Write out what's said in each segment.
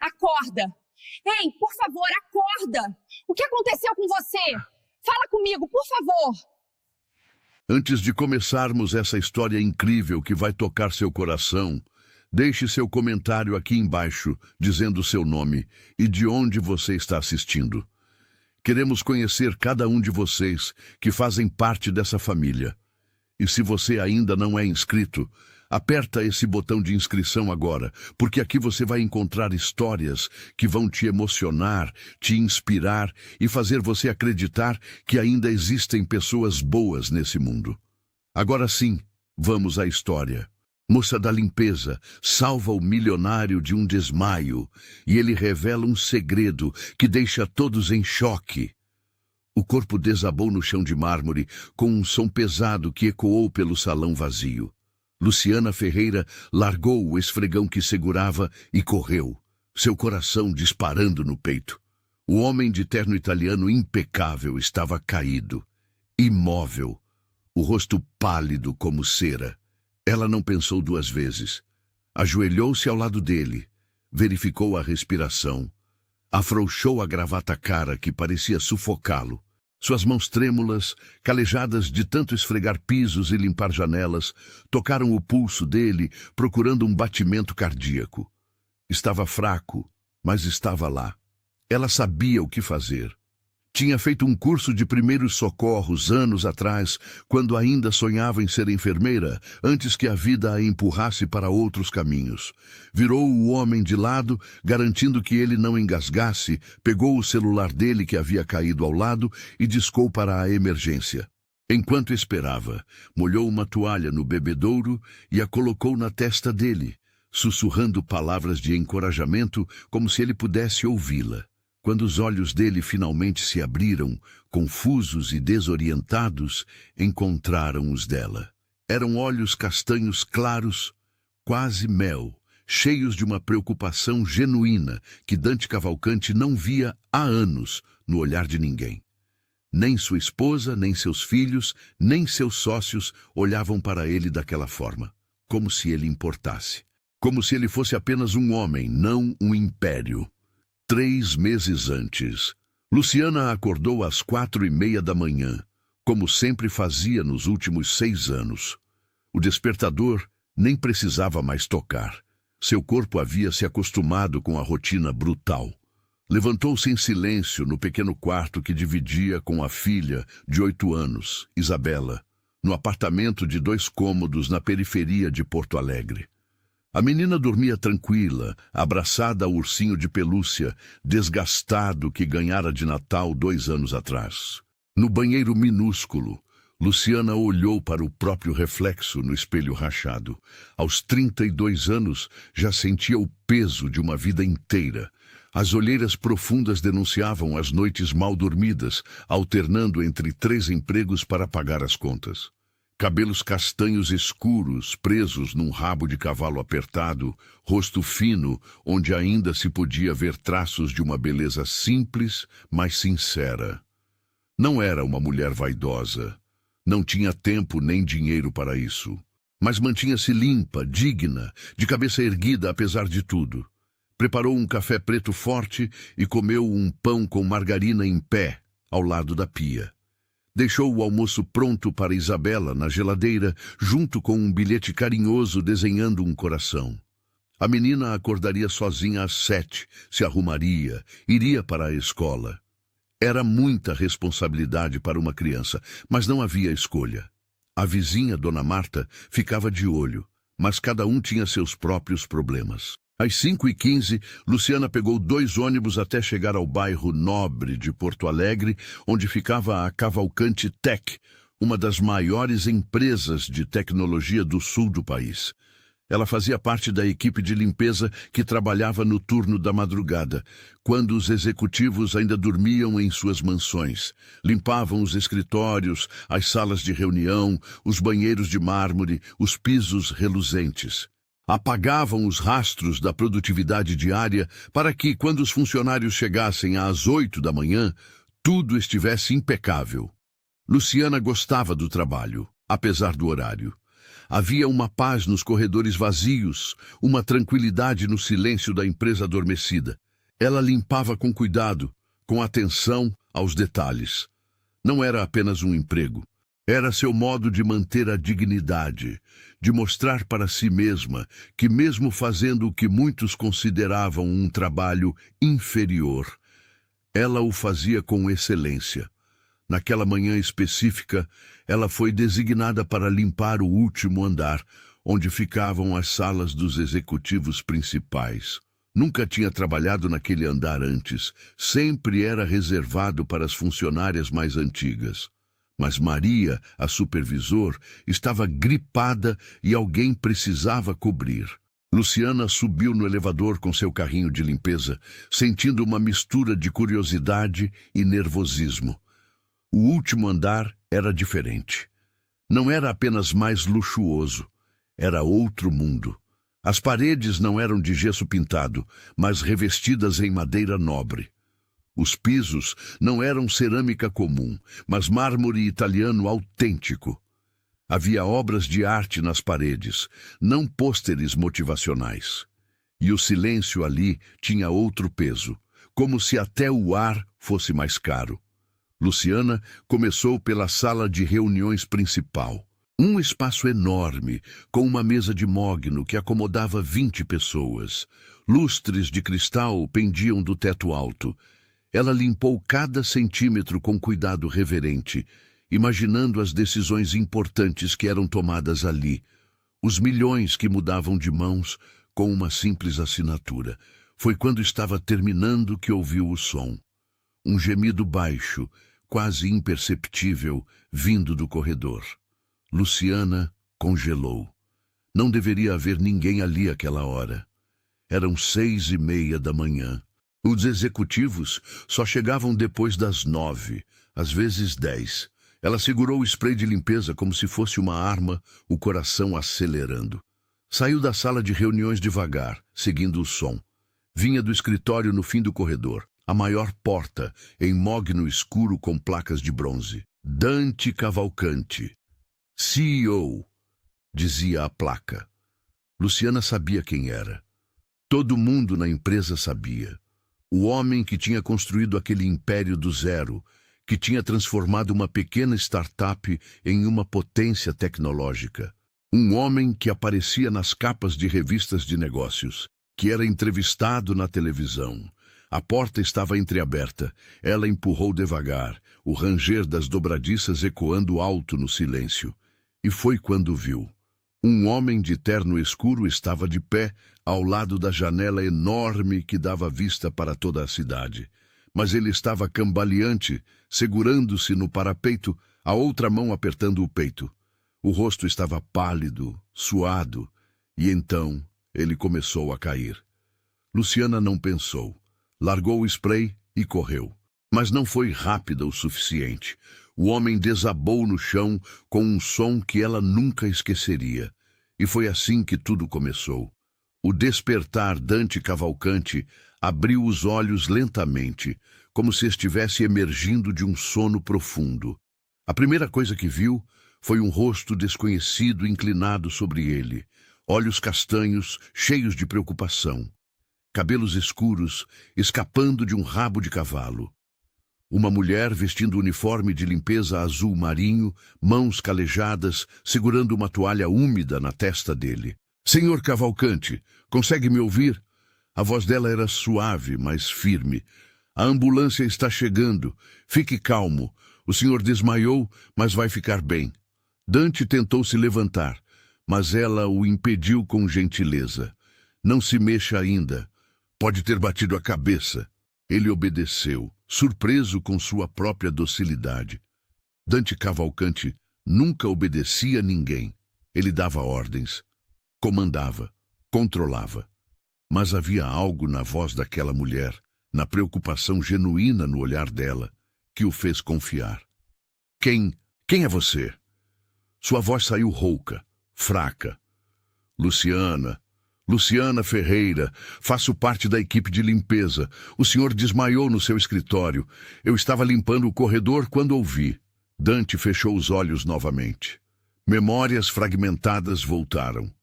Acorda! Ei, por favor, acorda! O que aconteceu com você? Fala comigo, por favor! Antes de começarmos essa história incrível que vai tocar seu coração, deixe seu comentário aqui embaixo, dizendo seu nome e de onde você está assistindo. Queremos conhecer cada um de vocês que fazem parte dessa família. E se você ainda não é inscrito, aperta esse botão de inscrição agora, porque aqui você vai encontrar histórias que vão te emocionar, te inspirar e fazer você acreditar que ainda existem pessoas boas nesse mundo. Agora sim, vamos à história. Moça da limpeza salva o milionário de um desmaio e ele revela um segredo que deixa todos em choque. O corpo desabou no chão de mármore com um som pesado que ecoou pelo salão vazio. Luciana Ferreira largou o esfregão que segurava e correu, seu coração disparando no peito. O homem de terno italiano impecável estava caído, imóvel, o rosto pálido como cera. Ela não pensou duas vezes. Ajoelhou-se ao lado dele, verificou a respiração, afrouxou a gravata cara que parecia sufocá-lo. Suas mãos trêmulas, calejadas de tanto esfregar pisos e limpar janelas, tocaram o pulso dele, procurando um batimento cardíaco. Estava fraco, mas estava lá. Ela sabia o que fazer. Tinha feito um curso de primeiros socorros anos atrás, quando ainda sonhava em ser enfermeira, antes que a vida a empurrasse para outros caminhos. Virou o homem de lado, garantindo que ele não engasgasse, pegou o celular dele que havia caído ao lado e discou para a emergência. Enquanto esperava, molhou uma toalha no bebedouro e a colocou na testa dele, sussurrando palavras de encorajamento como se ele pudesse ouvi-la. Quando os olhos dele finalmente se abriram, confusos e desorientados, encontraram os dela. Eram olhos castanhos claros, quase mel, cheios de uma preocupação genuína que Dante Cavalcanti não via há anos no olhar de ninguém. Nem sua esposa, nem seus filhos, nem seus sócios olhavam para ele daquela forma, como se ele importasse. Como se ele fosse apenas um homem, não um império. 3 meses antes, Luciana acordou às 4:30 da manhã, como sempre fazia nos últimos 6 anos. O despertador nem precisava mais tocar. Seu corpo havia se acostumado com a rotina brutal. Levantou-se em silêncio no pequeno quarto que dividia com a filha de 8 anos, Isabela, no apartamento de 2 cômodos na periferia de Porto Alegre. A menina dormia tranquila, abraçada ao ursinho de pelúcia, desgastado que ganhara de Natal 2 anos atrás. No banheiro minúsculo, Luciana olhou para o próprio reflexo no espelho rachado. Aos 32 anos, já sentia o peso de uma vida inteira. As olheiras profundas denunciavam as noites mal dormidas, alternando entre 3 empregos para pagar as contas. Cabelos castanhos escuros, presos num rabo de cavalo apertado, rosto fino, onde ainda se podia ver traços de uma beleza simples, mas sincera. Não era uma mulher vaidosa. Não tinha tempo nem dinheiro para isso. Mas mantinha-se limpa, digna, de cabeça erguida apesar de tudo. Preparou um café preto forte e comeu um pão com margarina em pé, ao lado da pia. Deixou o almoço pronto para Isabela na geladeira, junto com um bilhete carinhoso desenhando um coração. A menina acordaria sozinha às 7, se arrumaria, iria para a escola. Era muita responsabilidade para uma criança, mas não havia escolha. A vizinha, Dona Marta, ficava de olho, mas cada um tinha seus próprios problemas. Às 5:15, Luciana pegou 2 ônibus até chegar ao bairro Nobre de Porto Alegre, onde ficava a Cavalcanti Tech, uma das maiores empresas de tecnologia do sul do país. Ela fazia parte da equipe de limpeza que trabalhava no turno da madrugada, quando os executivos ainda dormiam em suas mansões. Limpavam os escritórios, as salas de reunião, os banheiros de mármore, os pisos reluzentes. Apagavam os rastros da produtividade diária para que, quando os funcionários chegassem às 8 da manhã, tudo estivesse impecável. Luciana gostava do trabalho, apesar do horário. Havia uma paz nos corredores vazios, uma tranquilidade no silêncio da empresa adormecida. Ela limpava com cuidado, com atenção aos detalhes. Não era apenas um emprego. Era seu modo de manter a dignidade, de mostrar para si mesma que, mesmo fazendo o que muitos consideravam um trabalho inferior, ela o fazia com excelência. Naquela manhã específica, ela foi designada para limpar o último andar, onde ficavam as salas dos executivos principais. Nunca tinha trabalhado naquele andar antes, sempre era reservado para as funcionárias mais antigas. Mas Maria, a supervisor, estava gripada e alguém precisava cobrir. Luciana subiu no elevador com seu carrinho de limpeza, sentindo uma mistura de curiosidade e nervosismo. O último andar era diferente. Não era apenas mais luxuoso, era outro mundo. As paredes não eram de gesso pintado, mas revestidas em madeira nobre. Os pisos não eram cerâmica comum, mas mármore italiano autêntico. Havia obras de arte nas paredes, não pôsteres motivacionais. E o silêncio ali tinha outro peso, como se até o ar fosse mais caro. Luciana começou pela sala de reuniões principal. Um espaço enorme, com uma mesa de mogno que acomodava 20 pessoas. Lustres de cristal pendiam do teto alto. Ela limpou cada centímetro com cuidado reverente, imaginando as decisões importantes que eram tomadas ali, os milhões que mudavam de mãos com uma simples assinatura. Foi quando estava terminando que ouviu o som. Um gemido baixo, quase imperceptível, vindo do corredor. Luciana congelou. Não deveria haver ninguém ali àquela hora. Eram 6:30 da manhã. Os executivos só chegavam depois das 9, às vezes 10. Ela segurou o spray de limpeza como se fosse uma arma, o coração acelerando. Saiu da sala de reuniões devagar, seguindo o som. Vinha do escritório no fim do corredor, a maior porta, em mogno escuro com placas de bronze. Dante Cavalcanti, CEO, dizia a placa. Luciana sabia quem era. Todo mundo na empresa sabia. O homem que tinha construído aquele império do zero, que tinha transformado uma pequena startup em uma potência tecnológica. Um homem que aparecia nas capas de revistas de negócios, que era entrevistado na televisão. A porta estava entreaberta. Ela empurrou devagar, o ranger das dobradiças ecoando alto no silêncio. E foi quando viu. Um homem de terno escuro estava de pé, ao lado da janela enorme que dava vista para toda a cidade. Mas ele estava cambaleante, segurando-se no parapeito, a outra mão apertando o peito. O rosto estava pálido, suado, e então ele começou a cair. Luciana não pensou. Largou o spray e correu. Mas não foi rápida o suficiente. O homem desabou no chão com um som que ela nunca esqueceria. E foi assim que tudo começou. O despertar Dante Cavalcanti abriu os olhos lentamente, como se estivesse emergindo de um sono profundo. A primeira coisa que viu foi um rosto desconhecido inclinado sobre ele, olhos castanhos, cheios de preocupação, cabelos escuros escapando de um rabo de cavalo. Uma mulher vestindo uniforme de limpeza azul marinho, mãos calejadas, segurando uma toalha úmida na testa dele. "Senhor Cavalcanti, consegue me ouvir?" A voz dela era suave, mas firme. "A ambulância está chegando. Fique calmo. O senhor desmaiou, mas vai ficar bem." Dante tentou se levantar, mas ela o impediu com gentileza. "Não se mexa ainda. Pode ter batido a cabeça." Ele obedeceu, surpreso com sua própria docilidade. Dante Cavalcanti nunca obedecia a ninguém. Ele dava ordens, comandava, controlava. Mas havia algo na voz daquela mulher, na preocupação genuína no olhar dela, que o fez confiar. Quem é você?" Sua voz saiu rouca, fraca. Luciana Ferreira, faço parte da equipe de limpeza. O senhor desmaiou no seu escritório. Eu estava limpando o corredor quando ouvi." Dante fechou os olhos novamente. Memórias fragmentadas voltaram.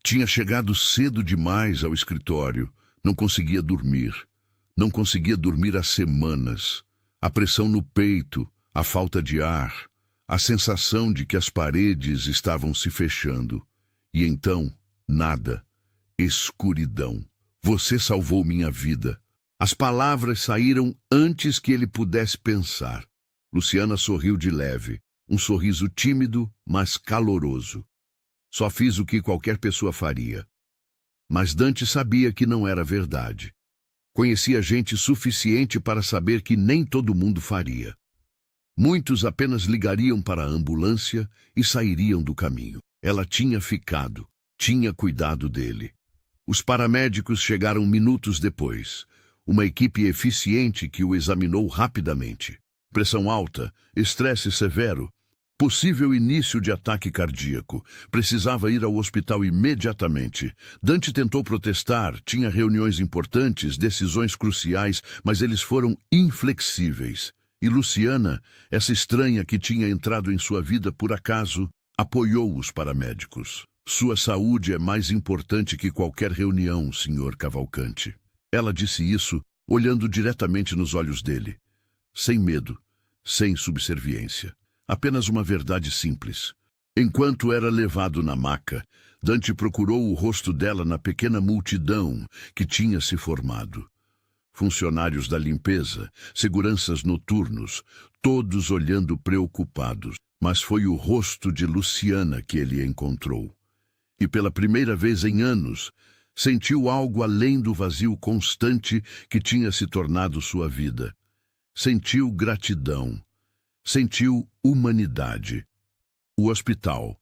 Tinha chegado cedo demais ao escritório. Não conseguia dormir. Não conseguia dormir há semanas. A pressão no peito, a falta de ar, a sensação de que as paredes estavam se fechando. E então, nada. Escuridão. Você salvou minha vida. As palavras saíram antes que ele pudesse pensar. Luciana sorriu de leve, um sorriso tímido, mas caloroso. Só fiz o que qualquer pessoa faria. Mas Dante sabia que não era verdade. Conhecia gente suficiente para saber que nem todo mundo faria. Muitos apenas ligariam para a ambulância e sairiam do caminho. Ela tinha ficado, tinha cuidado dele. Os paramédicos chegaram minutos depois. Uma equipe eficiente que o examinou rapidamente. Pressão alta, estresse severo, possível início de ataque cardíaco. Precisava ir ao hospital imediatamente. Dante tentou protestar, tinha reuniões importantes, decisões cruciais, mas eles foram inflexíveis. E Luciana, essa estranha que tinha entrado em sua vida por acaso, apoiou os paramédicos. Sua saúde é mais importante que qualquer reunião, Sr. Cavalcante. Ela disse isso, olhando diretamente nos olhos dele. Sem medo, sem subserviência. Apenas uma verdade simples. Enquanto era levado na maca, Dante procurou o rosto dela na pequena multidão que tinha se formado. Funcionários da limpeza, seguranças noturnos, todos olhando preocupados. Mas foi o rosto de Luciana que ele encontrou. E pela primeira vez em anos, sentiu algo além do vazio constante que tinha se tornado sua vida. Sentiu gratidão. Sentiu humanidade. O hospital.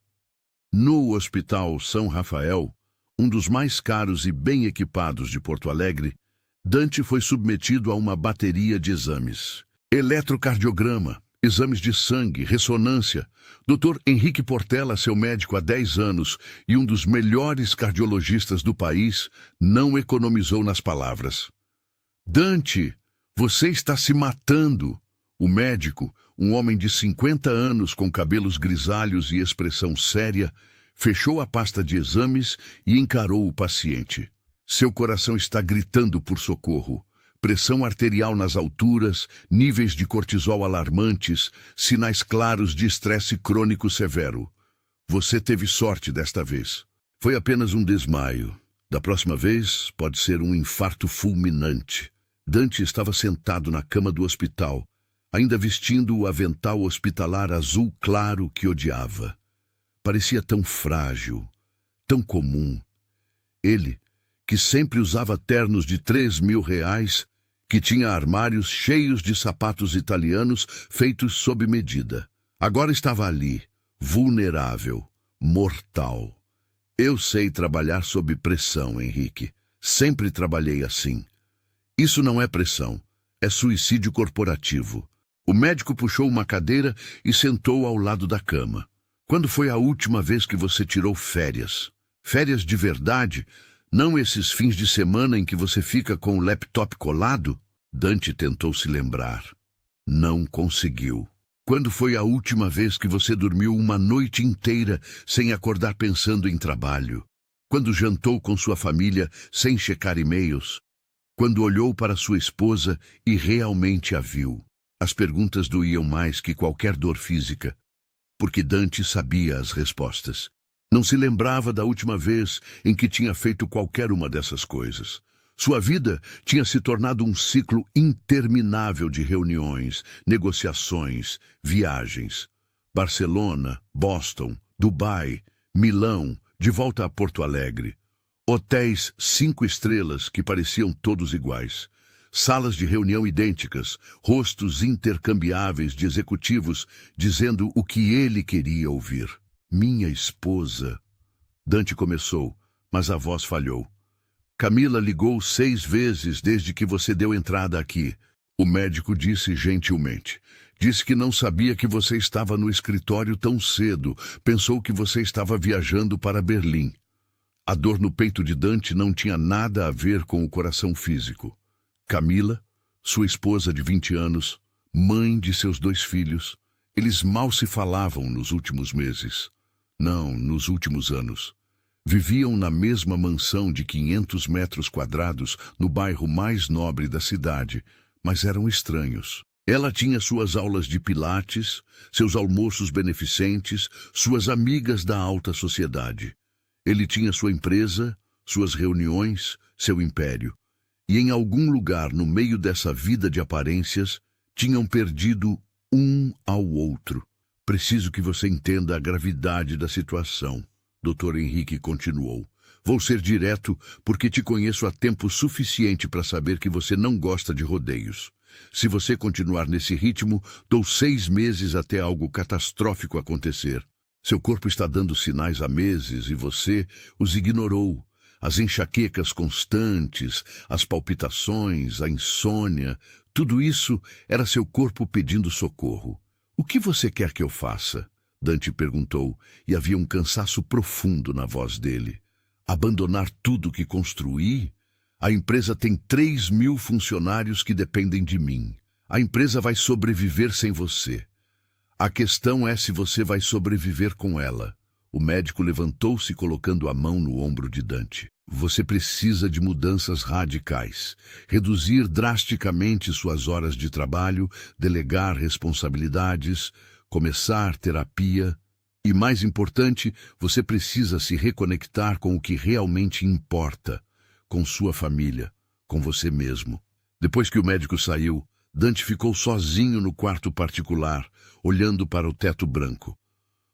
No Hospital São Rafael, um dos mais caros e bem equipados de Porto Alegre, Dante foi submetido a uma bateria de exames. Eletrocardiograma, exames de sangue, ressonância. Dr. Henrique Portela, seu médico há 10 anos e um dos melhores cardiologistas do país, não economizou nas palavras. Dante, você está se matando. O médico, um homem de 50 anos com cabelos grisalhos e expressão séria, fechou a pasta de exames e encarou o paciente. Seu coração está gritando por socorro. Pressão arterial nas alturas, níveis de cortisol alarmantes, sinais claros de estresse crônico severo. Você teve sorte desta vez. Foi apenas um desmaio. Da próxima vez, pode ser um infarto fulminante. Dante estava sentado na cama do hospital, ainda vestindo o avental hospitalar azul claro que odiava. Parecia tão frágil, tão comum. Ele, que sempre usava ternos de R$ 3.000, que tinha armários cheios de sapatos italianos feitos sob medida. Agora estava ali, vulnerável, mortal. Eu sei trabalhar sob pressão, Henrique. Sempre trabalhei assim. Isso não é pressão, é suicídio corporativo. O médico puxou uma cadeira e sentou ao lado da cama. Quando foi a última vez que você tirou férias? Férias de verdade? Não esses fins de semana em que você fica com o laptop colado? Dante tentou se lembrar. Não conseguiu. Quando foi a última vez que você dormiu uma noite inteira sem acordar pensando em trabalho? Quando jantou com sua família sem checar e-mails? Quando olhou para sua esposa e realmente a viu? As perguntas doíam mais que qualquer dor física, porque Dante sabia as respostas. Não se lembrava da última vez em que tinha feito qualquer uma dessas coisas. Sua vida tinha se tornado um ciclo interminável de reuniões, negociações, viagens. Barcelona, Boston, Dubai, Milão, de volta a Porto Alegre. Hotéis 5 estrelas que pareciam todos iguais. Salas de reunião idênticas, rostos intercambiáveis de executivos dizendo o que ele queria ouvir. Minha esposa. Dante começou, mas a voz falhou. Camila ligou 6 vezes desde que você deu entrada aqui. O médico disse gentilmente. Disse que não sabia que você estava no escritório tão cedo. Pensou que você estava viajando para Berlim. A dor no peito de Dante não tinha nada a ver com o coração físico. Camila, sua esposa de 20 anos, mãe de seus 2 filhos, eles mal se falavam nos últimos meses. Não, nos últimos anos. Viviam na mesma mansão de 500 metros quadrados no bairro mais nobre da cidade, mas eram estranhos. Ela tinha suas aulas de pilates, seus almoços beneficentes, suas amigas da alta sociedade. Ele tinha sua empresa, suas reuniões, seu império. E em algum lugar no meio dessa vida de aparências, tinham perdido um ao outro. Preciso que você entenda a gravidade da situação, Dr. Henrique continuou. Vou ser direto porque te conheço há tempo suficiente para saber que você não gosta de rodeios. Se você continuar nesse ritmo, dou 6 meses até algo catastrófico acontecer. Seu corpo está dando sinais há meses e você os ignorou. As enxaquecas constantes, as palpitações, a insônia, tudo isso era seu corpo pedindo socorro. O que você quer que eu faça? Dante perguntou, e havia um cansaço profundo na voz dele. Abandonar tudo que construí? A empresa tem 3.000 funcionários que dependem de mim. A empresa vai sobreviver sem você. A questão é se você vai sobreviver com ela. O médico levantou-se colocando a mão no ombro de Dante. Você precisa de mudanças radicais. Reduzir drasticamente suas horas de trabalho, delegar responsabilidades, começar terapia. E mais importante, você precisa se reconectar com o que realmente importa. Com sua família, com você mesmo. Depois que o médico saiu, Dante ficou sozinho no quarto particular, olhando para o teto branco.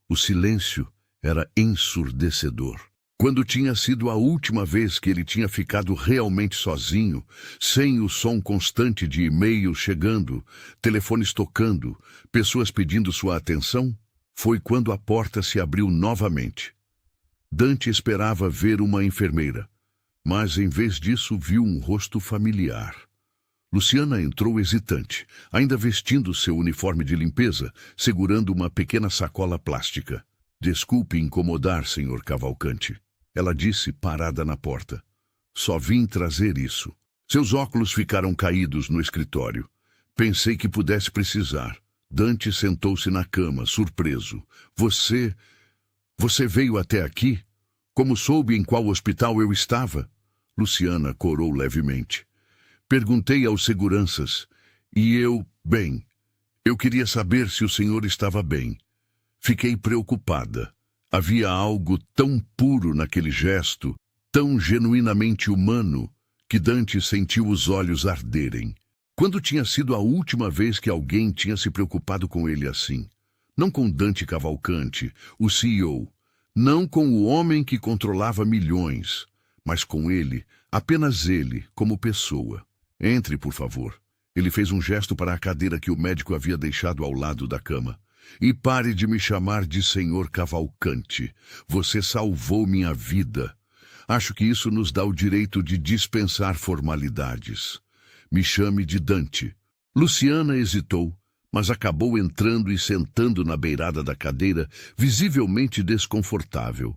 O silêncio era ensurdecedor. Quando tinha sido a última vez que ele tinha ficado realmente sozinho, sem o som constante de e-mails chegando, telefones tocando, pessoas pedindo sua atenção? Foi quando a porta se abriu novamente. Dante esperava ver uma enfermeira. Mas, em vez disso, viu um rosto familiar. Luciana entrou hesitante, ainda vestindo seu uniforme de limpeza, segurando uma pequena sacola plástica. Desculpe incomodar, Sr. Cavalcante. Ela disse, parada na porta. Só vim trazer isso. Seus óculos ficaram caídos no escritório. Pensei que pudesse precisar. Dante sentou-se na cama, surpreso. Você veio até aqui? Como soube em qual hospital eu estava? Luciana corou levemente. Perguntei aos seguranças. E bem, eu queria saber se o senhor estava bem. Fiquei preocupada. Havia algo tão puro naquele gesto, tão genuinamente humano, que Dante sentiu os olhos arderem. Quando tinha sido a última vez que alguém tinha se preocupado com ele assim? Não com Dante Cavalcante, o CEO. Não com o homem que controlava milhões. Mas com ele, apenas ele, como pessoa. Entre, por favor. Ele fez um gesto para a cadeira que o médico havia deixado ao lado da cama. E pare de me chamar de Senhor Cavalcante. Você salvou minha vida. Acho que isso nos dá o direito de dispensar formalidades. Me chame de Dante. Luciana hesitou, mas acabou entrando e sentando na beirada da cadeira, visivelmente desconfortável.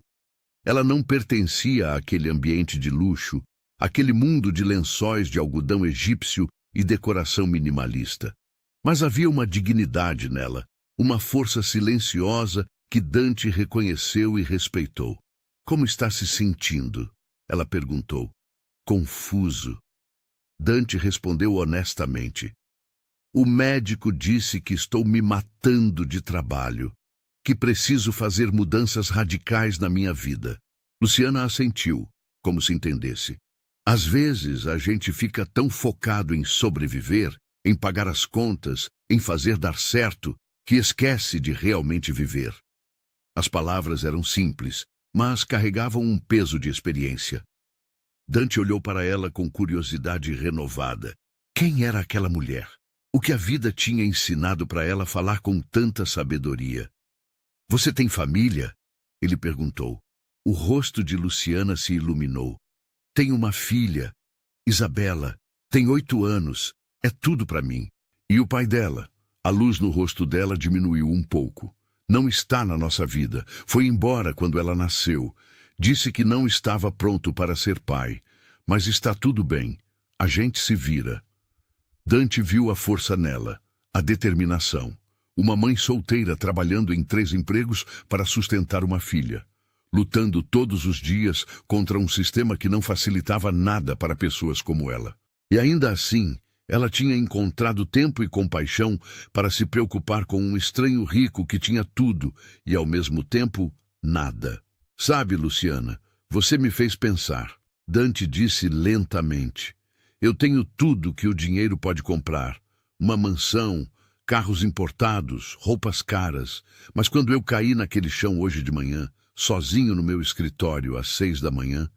Ela não pertencia àquele ambiente de luxo, àquele mundo de lençóis de algodão egípcio e decoração minimalista. Mas havia uma dignidade nela, uma força silenciosa que Dante reconheceu e respeitou. Como está se sentindo? Ela perguntou. Confuso. Dante respondeu honestamente. O médico disse que estou me matando de trabalho, que preciso fazer mudanças radicais na minha vida. Luciana assentiu, como se entendesse. Às vezes a gente fica tão focado em sobreviver, em pagar as contas, em fazer dar certo, que esquece de realmente viver. As palavras eram simples, mas carregavam um peso de experiência. Dante olhou para ela com curiosidade renovada. Quem era aquela mulher? O que a vida tinha ensinado para ela falar com tanta sabedoria? Você tem família? Ele perguntou. O rosto de Luciana se iluminou. Tenho uma filha, Isabela, tem 8 anos, é tudo para mim. E o pai dela? A luz no rosto dela diminuiu um pouco. Não está na nossa vida, foi embora quando ela nasceu. Disse que não estava pronto para ser pai, mas está tudo bem, a gente se vira. Dante viu a força nela, a determinação. Uma mãe solteira trabalhando em 3 empregos para sustentar uma filha, lutando todos os dias contra um sistema que não facilitava nada para pessoas como ela. E ainda assim, ela tinha encontrado tempo e compaixão para se preocupar com um estranho rico que tinha tudo e, ao mesmo tempo, nada. Sabe, Luciana, você me fez pensar. Dante disse lentamente. Eu tenho tudo que o dinheiro pode comprar. Uma mansão, carros importados, roupas caras. Mas quando eu caí naquele chão hoje de manhã, sozinho no meu escritório às 6 da manhã,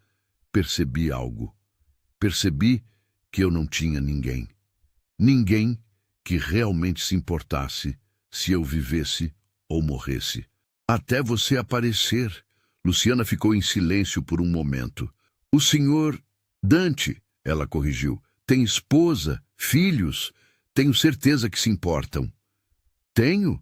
percebi algo. Percebi que eu não tinha ninguém. Ninguém que realmente se importasse se eu vivesse ou morresse. Até você aparecer. Luciana ficou em silêncio por um momento. O senhor Dante, ela corrigiu, tem esposa, filhos. Tenho certeza que se importam. Tenho?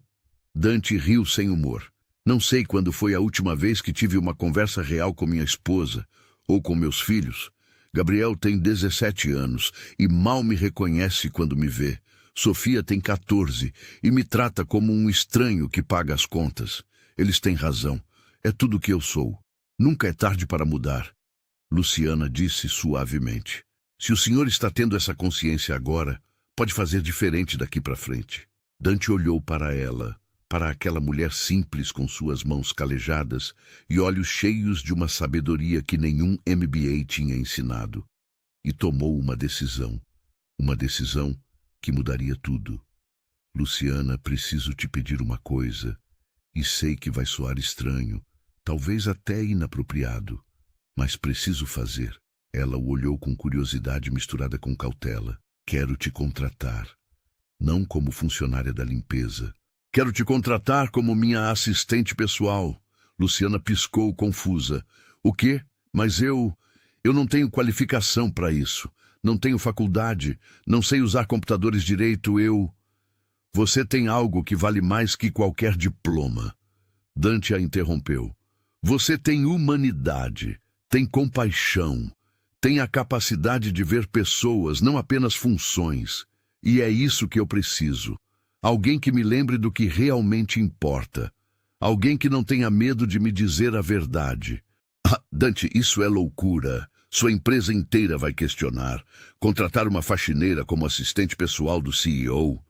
Dante riu sem humor. Não sei quando foi a última vez que tive uma conversa real com minha esposa ou com meus filhos. Gabriel tem 17 anos e mal me reconhece quando me vê. Sofia tem 14 e me trata como um estranho que paga as contas. Eles têm razão. É tudo o que eu sou. Nunca é tarde para mudar. Luciana disse suavemente. Se o senhor está tendo essa consciência agora, pode fazer diferente daqui para frente. Dante olhou para ela, para aquela mulher simples com suas mãos calejadas e olhos cheios de uma sabedoria que nenhum MBA tinha ensinado, e tomou uma decisão que mudaria tudo. Luciana, preciso te pedir uma coisa, e sei que vai soar estranho, talvez até inapropriado, mas preciso fazer. Ela o olhou com curiosidade misturada com cautela. Quero te contratar, não como funcionária da limpeza. Quero te contratar como minha assistente pessoal. Luciana piscou confusa. O quê? Mas eu não tenho qualificação para isso. Não tenho faculdade. Não sei usar computadores direito. Você tem algo que vale mais que qualquer diploma. Dante a interrompeu. Você tem humanidade, tem compaixão, tem a capacidade de ver pessoas, não apenas funções. E é isso que eu preciso. Alguém que me lembre do que realmente importa. Alguém que não tenha medo de me dizer a verdade. Ah, Dante, isso é loucura. Sua empresa inteira vai questionar. Contratar uma faxineira como assistente pessoal do CEO.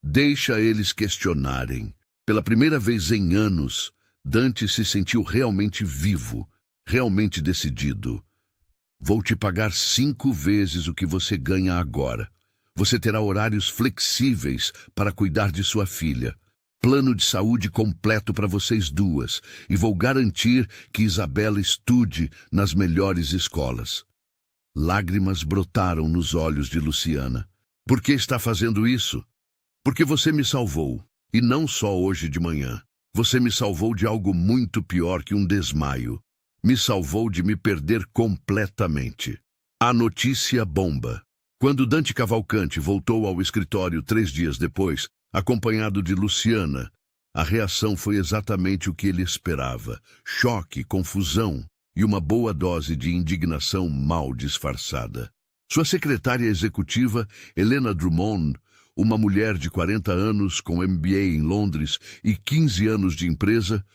Deixa eles questionarem. Pela primeira vez em anos, Dante se sentiu realmente vivo, realmente decidido. Vou te pagar 5 vezes o que você ganha agora. Você terá horários flexíveis para cuidar de sua filha. Plano de saúde completo para vocês duas. E vou garantir que Isabela estude nas melhores escolas. Lágrimas brotaram nos olhos de Luciana. Por que está fazendo isso? Porque você me salvou. E não só hoje de manhã. Você me salvou de algo muito pior que um desmaio. Me salvou de me perder completamente. A notícia bomba. Quando Dante Cavalcante voltou ao escritório 3 dias depois, acompanhado de Luciana, a reação foi exatamente o que ele esperava. Choque, confusão e uma boa dose de indignação mal disfarçada. Sua secretária executiva, Helena Drummond, uma mulher de 40 anos com MBA em Londres e 15 anos de empresa,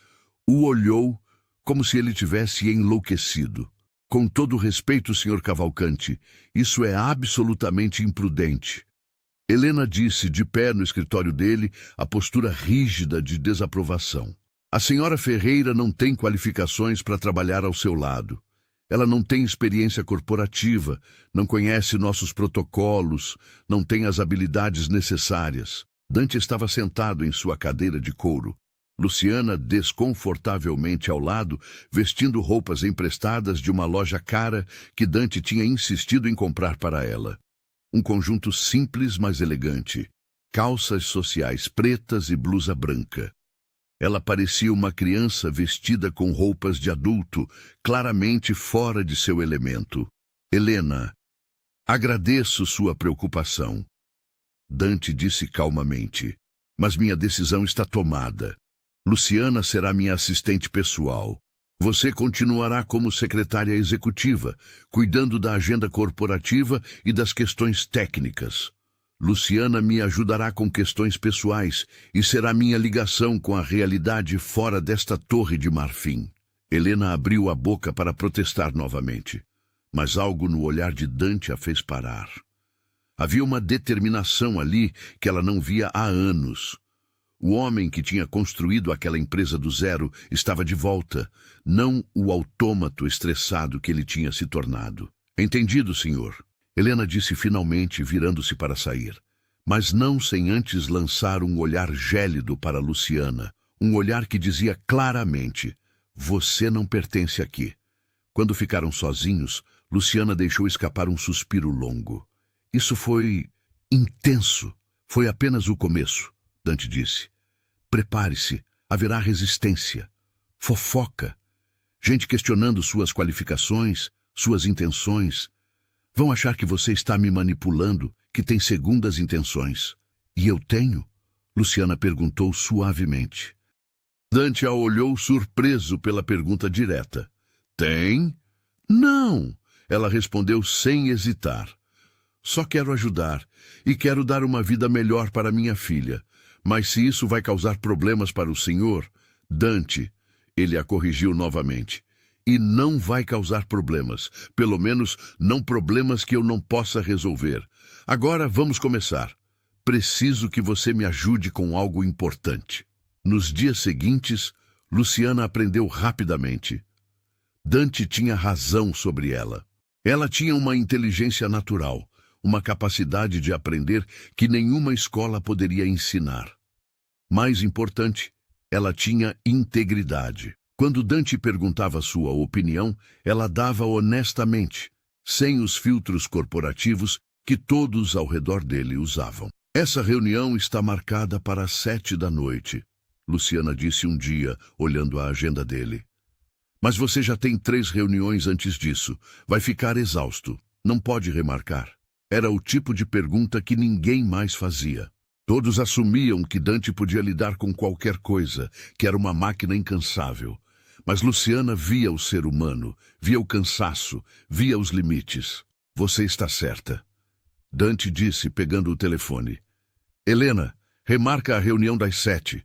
o olhou como se ele tivesse enlouquecido. Com todo respeito, Sr. Cavalcante, isso é absolutamente imprudente. Helena disse, de pé no escritório dele, a postura rígida de desaprovação. A senhora Ferreira não tem qualificações para trabalhar ao seu lado. Ela não tem experiência corporativa, não conhece nossos protocolos, não tem as habilidades necessárias. Dante estava sentado em sua cadeira de couro. Luciana, desconfortavelmente ao lado, vestindo roupas emprestadas de uma loja cara que Dante tinha insistido em comprar para ela. Um conjunto simples, mas elegante. Calças sociais pretas e blusa branca. Ela parecia uma criança vestida com roupas de adulto, claramente fora de seu elemento. Helena, agradeço sua preocupação. Dante disse calmamente, mas minha decisão está tomada. Luciana será minha assistente pessoal. Você continuará como secretária executiva, cuidando da agenda corporativa e das questões técnicas. Luciana me ajudará com questões pessoais e será minha ligação com a realidade fora desta torre de marfim. Helena abriu a boca para protestar novamente, mas algo no olhar de Dante a fez parar. Havia uma determinação ali que ela não via há anos. O homem que tinha construído aquela empresa do zero estava de volta, não o autômato estressado que ele tinha se tornado. Entendido, senhor. Helena disse finalmente, virando-se para sair, mas não sem antes lançar um olhar gélido para Luciana, um olhar que dizia claramente: você não pertence aqui. Quando ficaram sozinhos, Luciana deixou escapar um suspiro longo. Isso foi intenso. Foi apenas o começo, Dante disse. Prepare-se, haverá resistência, fofoca, gente questionando suas qualificações, suas intenções. Vão achar que você está me manipulando, que tem segundas intenções. E eu tenho? Luciana perguntou suavemente. Dante a olhou surpreso pela pergunta direta. Tem? Não, ela respondeu sem hesitar. Só quero ajudar e quero dar uma vida melhor para minha filha. Mas se isso vai causar problemas para o senhor, Dante, ele a corrigiu novamente. E não vai causar problemas, pelo menos não problemas que eu não possa resolver. Agora vamos começar. Preciso que você me ajude com algo importante. Nos dias seguintes, Luciana aprendeu rapidamente. Dante tinha razão sobre ela. Ela tinha uma inteligência natural, uma capacidade de aprender que nenhuma escola poderia ensinar. Mais importante, ela tinha integridade. Quando Dante perguntava sua opinião, ela dava honestamente, sem os filtros corporativos que todos ao redor dele usavam. Essa reunião está marcada para as 7 da noite, Luciana disse um dia, olhando a agenda dele. Mas você já tem 3 reuniões antes disso. Vai ficar exausto. Não pode remarcar. Era o tipo de pergunta que ninguém mais fazia. Todos assumiam que Dante podia lidar com qualquer coisa, que era uma máquina incansável. Mas Luciana via o ser humano, via o cansaço, via os limites. Você está certa. Dante disse, pegando o telefone. Helena, remarca a reunião das 7.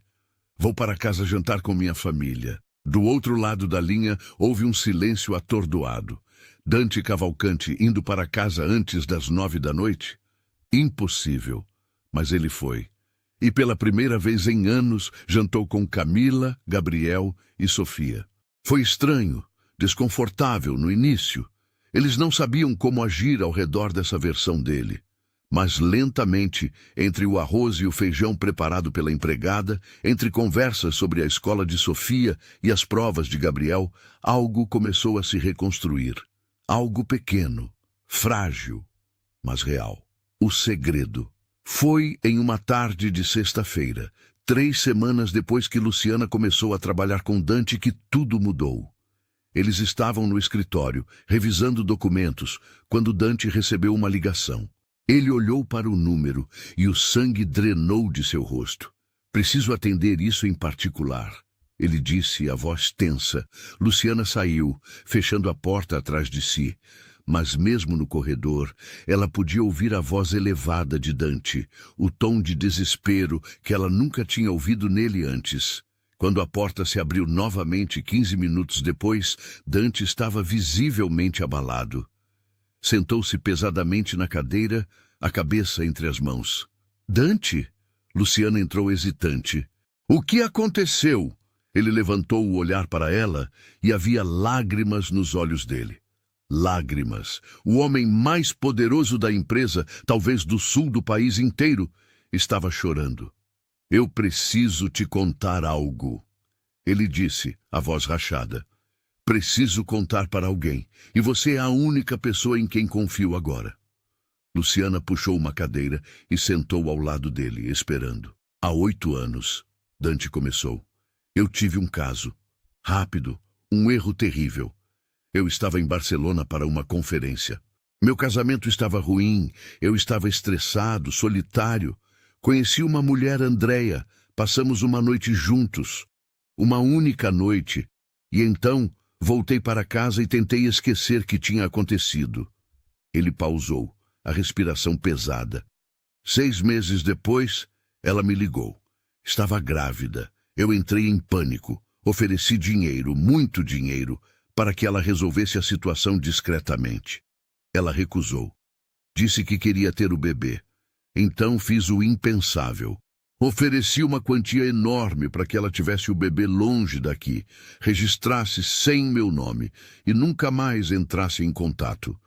Vou para casa jantar com minha família. Do outro lado da linha, houve um silêncio atordoado. Dante Cavalcante indo para casa antes das 9 da noite? Impossível. Mas ele foi. E pela primeira vez em anos, jantou com Camila, Gabriel e Sofia. Foi estranho, desconfortável no início. Eles não sabiam como agir ao redor dessa versão dele. Mas lentamente, entre o arroz e o feijão preparado pela empregada, entre conversas sobre a escola de Sofia e as provas de Gabriel, algo começou a se reconstruir. Algo pequeno, frágil, mas real. O segredo. Foi em uma tarde de sexta-feira, 3 semanas depois que Luciana começou a trabalhar com Dante, que tudo mudou. Eles estavam no escritório, revisando documentos, quando Dante recebeu uma ligação. Ele olhou para o número e o sangue drenou de seu rosto. Preciso atender isso em particular, ele disse, a voz tensa. Luciana saiu, fechando a porta atrás de si. Mas mesmo no corredor, ela podia ouvir a voz elevada de Dante, o tom de desespero que ela nunca tinha ouvido nele antes. Quando a porta se abriu novamente 15 minutos depois, Dante estava visivelmente abalado. Sentou-se pesadamente na cadeira, a cabeça entre as mãos. Dante? Luciana entrou hesitante. O que aconteceu? Ele levantou o olhar para ela e havia lágrimas nos olhos dele. Lágrimas. O homem mais poderoso da empresa, talvez do sul do país inteiro, estava chorando. Eu preciso te contar algo. Ele disse, a voz rachada. Preciso contar para alguém, e você é a única pessoa em quem confio agora. Luciana puxou uma cadeira e sentou ao lado dele, esperando. Há 8 anos, Dante começou. Eu tive um caso. Rápido, um erro terrível. Eu estava em Barcelona para uma conferência. Meu casamento estava ruim, eu estava estressado, solitário. Conheci uma mulher, Andréia, passamos uma noite juntos. Uma única noite. E então voltei para casa e tentei esquecer que tinha acontecido. Ele pausou, a respiração pesada. 6 meses depois, ela me ligou. Estava grávida. Eu entrei em pânico. Ofereci dinheiro, muito dinheiro, para que ela resolvesse a situação discretamente. Ela recusou. Disse que queria ter o bebê. Então fiz o impensável. Ofereci uma quantia enorme para que ela tivesse o bebê longe daqui, registrasse sem meu nome e nunca mais entrasse em contato.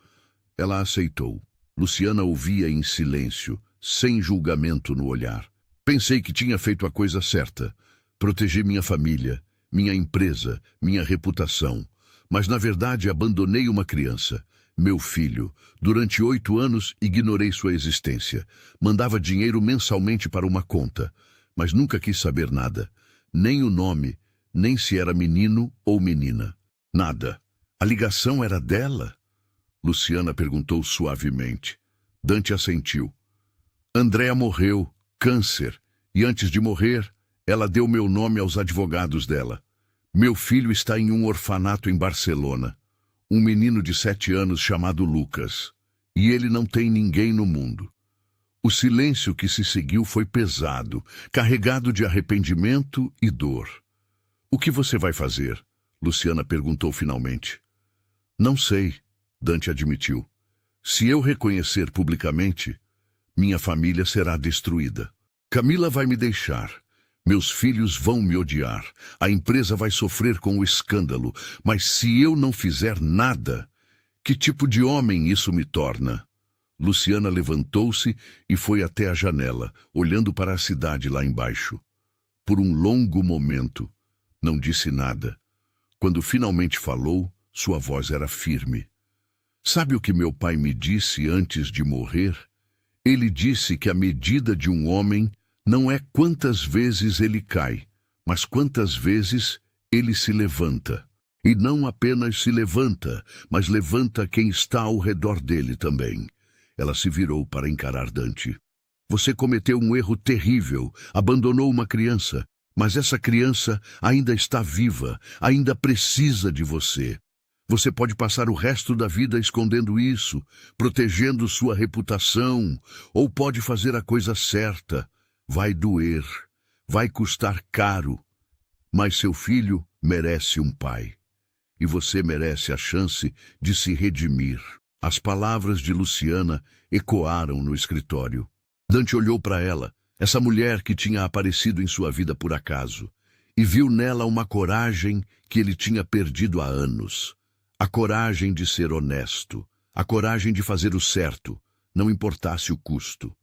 Ela aceitou. Luciana ouvia em silêncio, sem julgamento no olhar. Pensei que tinha feito a coisa certa. Protegi minha família, minha empresa, minha reputação. Mas, na verdade, abandonei uma criança. Meu filho. Durante 8 anos, ignorei sua existência. Mandava dinheiro mensalmente para uma conta, mas nunca quis saber nada. Nem o nome, nem se era menino ou menina. Nada. A ligação era dela? Luciana perguntou suavemente. Dante assentiu. Andréa morreu, câncer, e antes de morrer, ela deu meu nome aos advogados dela. Meu filho está em um orfanato em Barcelona. Um menino de 7 anos chamado Lucas. E ele não tem ninguém no mundo. O silêncio que se seguiu foi pesado, carregado de arrependimento e dor. O que você vai fazer? Luciana perguntou finalmente. Não sei, Dante admitiu. Se eu reconhecer publicamente, minha família será destruída. Camila vai me deixar. Meus filhos vão me odiar. A empresa vai sofrer com o escândalo. Mas se eu não fizer nada, que tipo de homem isso me torna? Luciana levantou-se e foi até a janela, olhando para a cidade lá embaixo. Por um longo momento, não disse nada. Quando finalmente falou, sua voz era firme. Sabe o que meu pai me disse antes de morrer? Ele disse que a medida de um homem não é quantas vezes ele cai, mas quantas vezes ele se levanta. E não apenas se levanta, mas levanta quem está ao redor dele também. Ela se virou para encarar Dante. Você cometeu um erro terrível, abandonou uma criança, mas essa criança ainda está viva, ainda precisa de você. Você pode passar o resto da vida escondendo isso, protegendo sua reputação, ou pode fazer a coisa certa. Vai doer, vai custar caro, mas seu filho merece um pai. E você merece a chance de se redimir. As palavras de Luciana ecoaram no escritório. Dante olhou para ela, essa mulher que tinha aparecido em sua vida por acaso, e viu nela uma coragem que ele tinha perdido há anos. A coragem de ser honesto, a coragem de fazer o certo, não importasse o custo.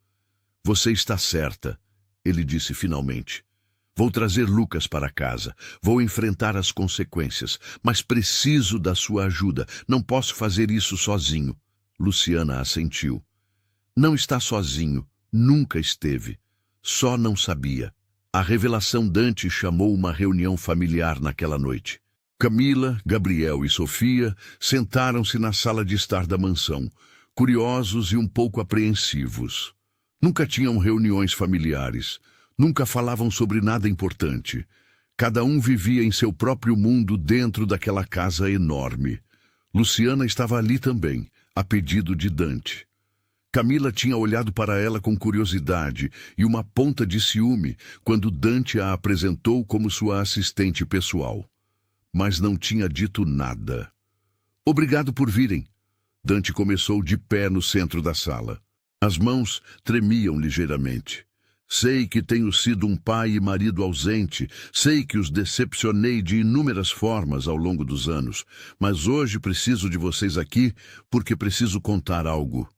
Você está certa, ele disse finalmente. Vou trazer Lucas para casa. Vou enfrentar as consequências, mas preciso da sua ajuda. Não posso fazer isso sozinho. Luciana assentiu. Não está sozinho. Nunca esteve. Só não sabia. A revelação Dante chamou uma reunião familiar naquela noite. Camila, Gabriel e Sofia sentaram-se na sala de estar da mansão, curiosos e um pouco apreensivos. Nunca tinham reuniões familiares. Nunca falavam sobre nada importante. Cada um vivia em seu próprio mundo dentro daquela casa enorme. Luciana estava ali também, a pedido de Dante. Camila tinha olhado para ela com curiosidade e uma ponta de ciúme quando Dante a apresentou como sua assistente pessoal. Mas não tinha dito nada. Obrigado por virem. Dante começou de pé no centro da sala. As mãos tremiam ligeiramente. Sei que tenho sido um pai e marido ausente, sei que os decepcionei de inúmeras formas ao longo dos anos, mas hoje preciso de vocês aqui porque preciso contar algo.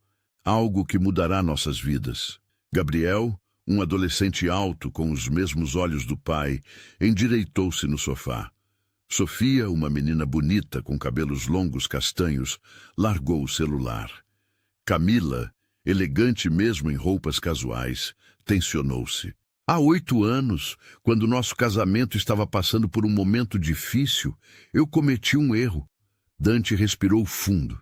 Algo que mudará nossas vidas. Gabriel, um adolescente alto com os mesmos olhos do pai, endireitou-se no sofá. Sofia, uma menina bonita com cabelos longos castanhos, largou o celular. Camila, elegante mesmo em roupas casuais, tensionou-se. Há 8 anos, quando nosso casamento estava passando por um momento difícil, eu cometi um erro. Dante respirou fundo.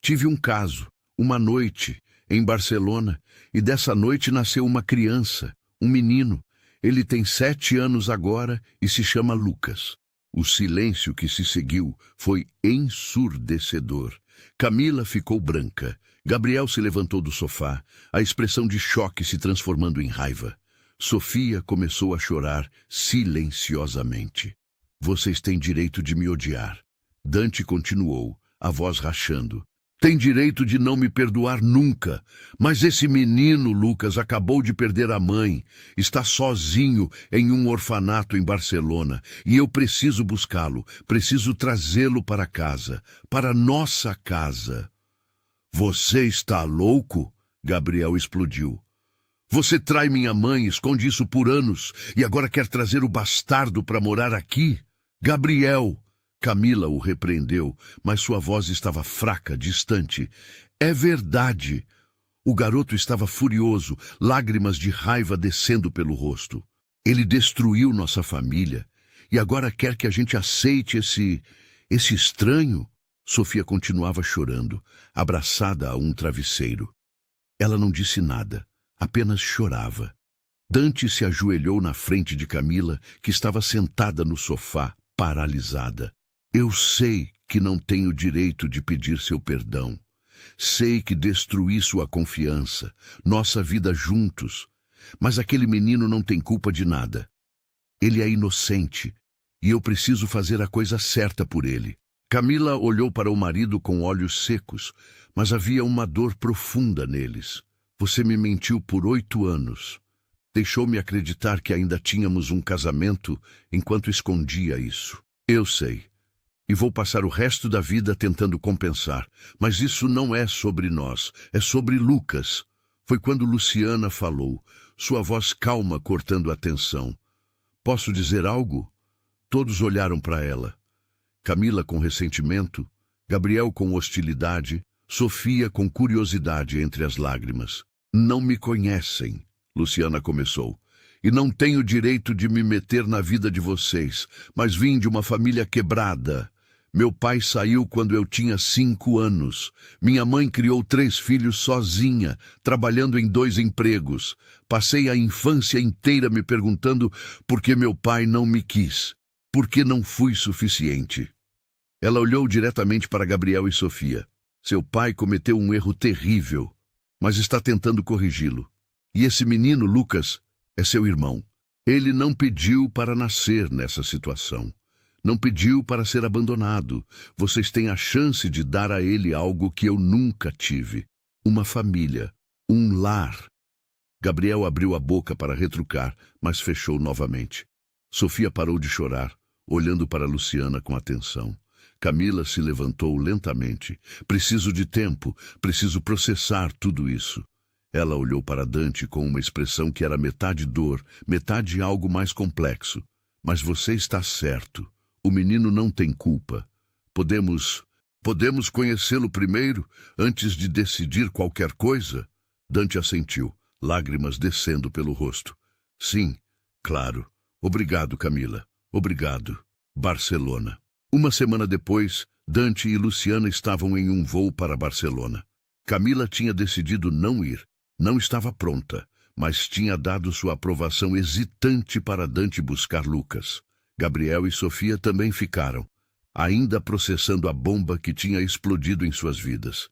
Tive um caso, uma noite, em Barcelona, e dessa noite nasceu uma criança, um menino. Ele tem 7 anos agora e se chama Lucas. O silêncio que se seguiu foi ensurdecedor. Camila ficou branca. Gabriel se levantou do sofá, a expressão de choque se transformando em raiva. Sofia começou a chorar silenciosamente. Vocês têm direito de me odiar. Dante continuou, a voz rachando. Tem direito de não me perdoar nunca. Mas esse menino, Lucas, acabou de perder a mãe. Está sozinho em um orfanato em Barcelona. E eu preciso buscá-lo. Preciso trazê-lo para casa. Para nossa casa. Você está louco? Gabriel explodiu. Você trai minha mãe, esconde isso por anos. E agora quer trazer o bastardo para morar aqui? Gabriel! Camila o repreendeu, mas sua voz estava fraca, distante. É verdade. O garoto estava furioso, lágrimas de raiva descendo pelo rosto. Ele destruiu nossa família e agora quer que a gente aceite esse estranho? Sofia continuava chorando, abraçada a um travesseiro. Ela não disse nada, apenas chorava. Dante se ajoelhou na frente de Camila, que estava sentada no sofá, paralisada. Eu sei que não tenho direito de pedir seu perdão. Sei que destruí sua confiança, nossa vida juntos. Mas aquele menino não tem culpa de nada. Ele é inocente e eu preciso fazer a coisa certa por ele. Camila olhou para o marido com olhos secos, mas havia uma dor profunda neles. Você me mentiu por 8 anos. Deixou-me acreditar que ainda tínhamos um casamento enquanto escondia isso. Eu sei. E vou passar o resto da vida tentando compensar. Mas isso não é sobre nós, é sobre Lucas. Foi quando Luciana falou, sua voz calma cortando a tensão. Posso dizer algo? Todos olharam para ela. Camila com ressentimento, Gabriel com hostilidade, Sofia com curiosidade entre as lágrimas. Não me conhecem, Luciana começou. E não tenho direito de me meter na vida de vocês, mas vim de uma família quebrada. Meu pai saiu quando eu tinha 5 anos. Minha mãe criou 3 filhos sozinha, trabalhando em 2 empregos. Passei a infância inteira me perguntando por que meu pai não me quis. Por que não fui suficiente? Ela olhou diretamente para Gabriel e Sofia. Seu pai cometeu um erro terrível, mas está tentando corrigi-lo. E esse menino, Lucas, é seu irmão. Ele não pediu para nascer nessa situação. Não pediu para ser abandonado. Vocês têm a chance de dar a ele algo que eu nunca tive. Uma família. Um lar. Gabriel abriu a boca para retrucar, mas fechou novamente. Sofia parou de chorar, olhando para Luciana com atenção. Camila se levantou lentamente. Preciso de tempo. Preciso processar tudo isso. Ela olhou para Dante com uma expressão que era metade dor, metade algo mais complexo. Mas você está certo. O menino não tem culpa. Podemos conhecê-lo primeiro, antes de decidir qualquer coisa? Dante assentiu, lágrimas descendo pelo rosto. Sim, claro. Obrigado, Camila. Obrigado. Barcelona. Uma semana depois, Dante e Luciana estavam em um voo para Barcelona. Camila tinha decidido não ir. Não estava pronta, mas tinha dado sua aprovação hesitante para Dante buscar Lucas. Gabriel e Sofia também ficaram, ainda processando a bomba que tinha explodido em suas vidas.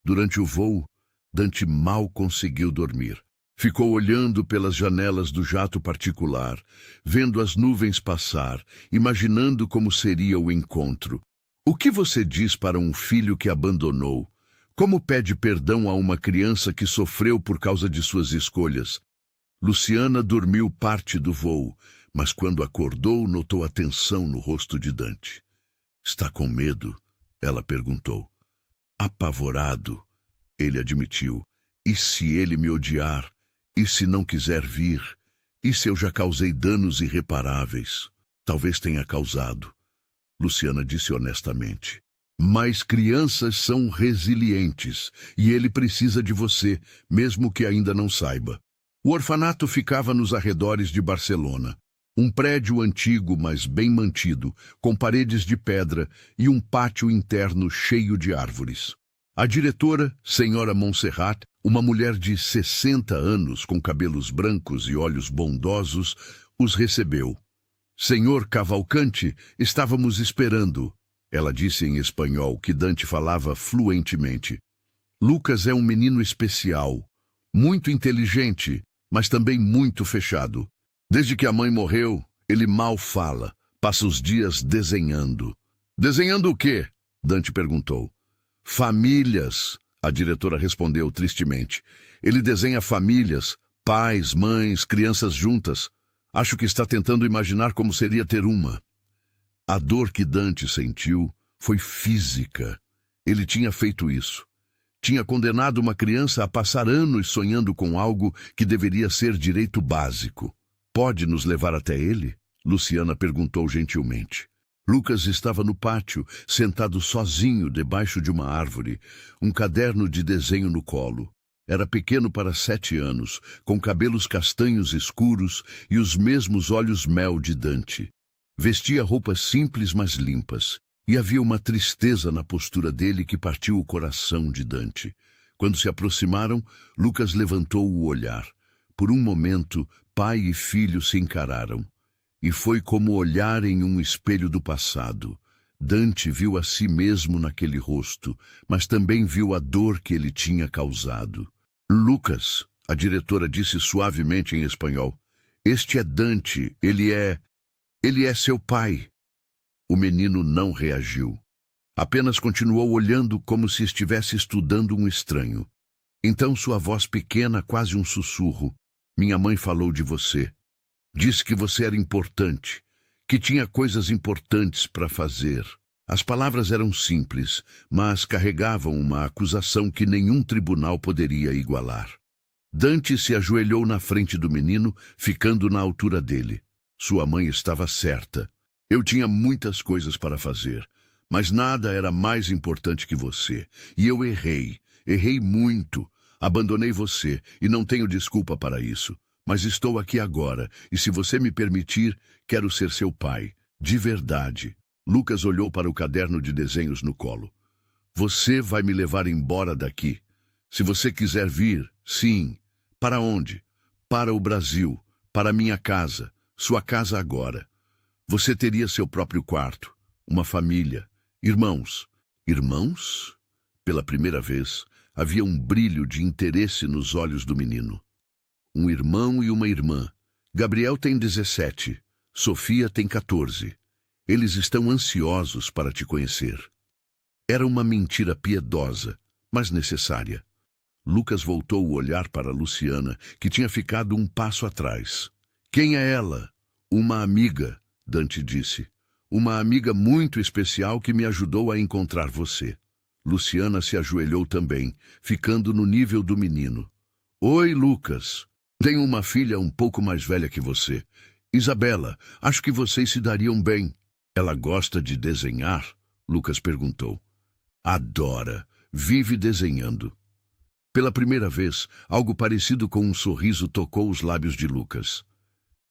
Durante o voo, Dante mal conseguiu dormir. Ficou olhando pelas janelas do jato particular, vendo as nuvens passar, imaginando como seria o encontro. O que você diz para um filho que abandonou? Como pede perdão a uma criança que sofreu por causa de suas escolhas? Luciana dormiu parte do voo, mas quando acordou, notou a tensão no rosto de Dante. Está com medo? Ela perguntou. Apavorado, ele admitiu. E se ele me odiar? E se não quiser vir? E se eu já causei danos irreparáveis? Talvez tenha causado. Luciana disse honestamente. Mas crianças são resilientes, e ele precisa de você, mesmo que ainda não saiba. O orfanato ficava nos arredores de Barcelona. Um prédio antigo, mas bem mantido, com paredes de pedra e um pátio interno cheio de árvores. A diretora, senhora Montserrat, uma mulher de 60 anos com cabelos brancos e olhos bondosos, os recebeu. Senhor Cavalcante, estávamos esperando. Ela disse em espanhol que Dante falava fluentemente. Lucas é um menino especial, muito inteligente, mas também muito fechado. Desde que a mãe morreu, ele mal fala, passa os dias desenhando. Desenhando o quê? Dante perguntou. Famílias, a diretora respondeu tristemente. Ele desenha famílias, pais, mães, crianças juntas. Acho que está tentando imaginar como seria ter uma. A dor que Dante sentiu foi física. Ele tinha feito isso. Tinha condenado uma criança a passar anos sonhando com algo que deveria ser direito básico. Pode nos levar até ele? Luciana perguntou gentilmente. Lucas estava no pátio, sentado sozinho debaixo de uma árvore, um caderno de desenho no colo. Era pequeno para 7 anos, com cabelos castanhos escuros e os mesmos olhos mel de Dante. Vestia roupas simples, mas limpas, e havia uma tristeza na postura dele que partiu o coração de Dante. Quando se aproximaram, Lucas levantou o olhar. Por um momento, pai e filho se encararam. E foi como olhar em um espelho do passado. Dante viu a si mesmo naquele rosto, mas também viu a dor que ele tinha causado. Lucas, a diretora disse suavemente em espanhol, este é Dante, ele é seu pai. O menino não reagiu. Apenas continuou olhando como se estivesse estudando um estranho. Então sua voz pequena, quase um sussurro. Minha mãe falou de você. Disse que você era importante, que tinha coisas importantes para fazer. As palavras eram simples, mas carregavam uma acusação que nenhum tribunal poderia igualar. Dante se ajoelhou na frente do menino, ficando na altura dele. Sua mãe estava certa. Eu tinha muitas coisas para fazer, mas nada era mais importante que você. E eu errei muito. Abandonei você e não tenho desculpa para isso. Mas estou aqui agora, e se você me permitir, quero ser seu pai, de verdade. Lucas olhou para o caderno de desenhos no colo. Você vai me levar embora daqui. Se você quiser vir, sim. Para onde? Para o Brasil, para minha casa, sua casa agora. Você teria seu próprio quarto, uma família, irmãos. Irmãos? Pela primeira vez, havia um brilho de interesse nos olhos do menino. Um irmão e uma irmã. Gabriel tem 17, Sofia tem 14. Eles estão ansiosos para te conhecer. Era uma mentira piedosa, mas necessária. Lucas voltou o olhar para Luciana, que tinha ficado um passo atrás. Quem é ela? Uma amiga, Dante disse. Uma amiga muito especial que me ajudou a encontrar você. Luciana se ajoelhou também, ficando no nível do menino. Oi, Lucas. Tenho uma filha um pouco mais velha que você. Isabela, acho que vocês se dariam bem. Ela gosta de desenhar? Lucas perguntou. Adora. Vive desenhando. Pela primeira vez, algo parecido com um sorriso tocou os lábios de Lucas.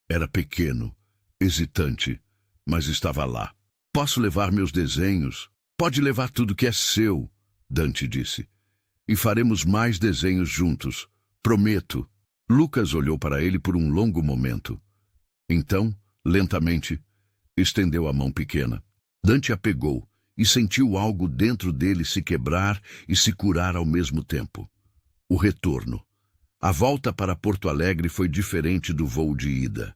Era pequeno, hesitante, mas estava lá. Posso levar meus desenhos? Pode levar tudo que é seu, Dante disse. E faremos mais desenhos juntos. Prometo. Lucas olhou para ele por um longo momento. Então, lentamente, estendeu a mão pequena. Dante a pegou e sentiu algo dentro dele se quebrar e se curar ao mesmo tempo. O retorno. A volta para Porto Alegre foi diferente do voo de ida.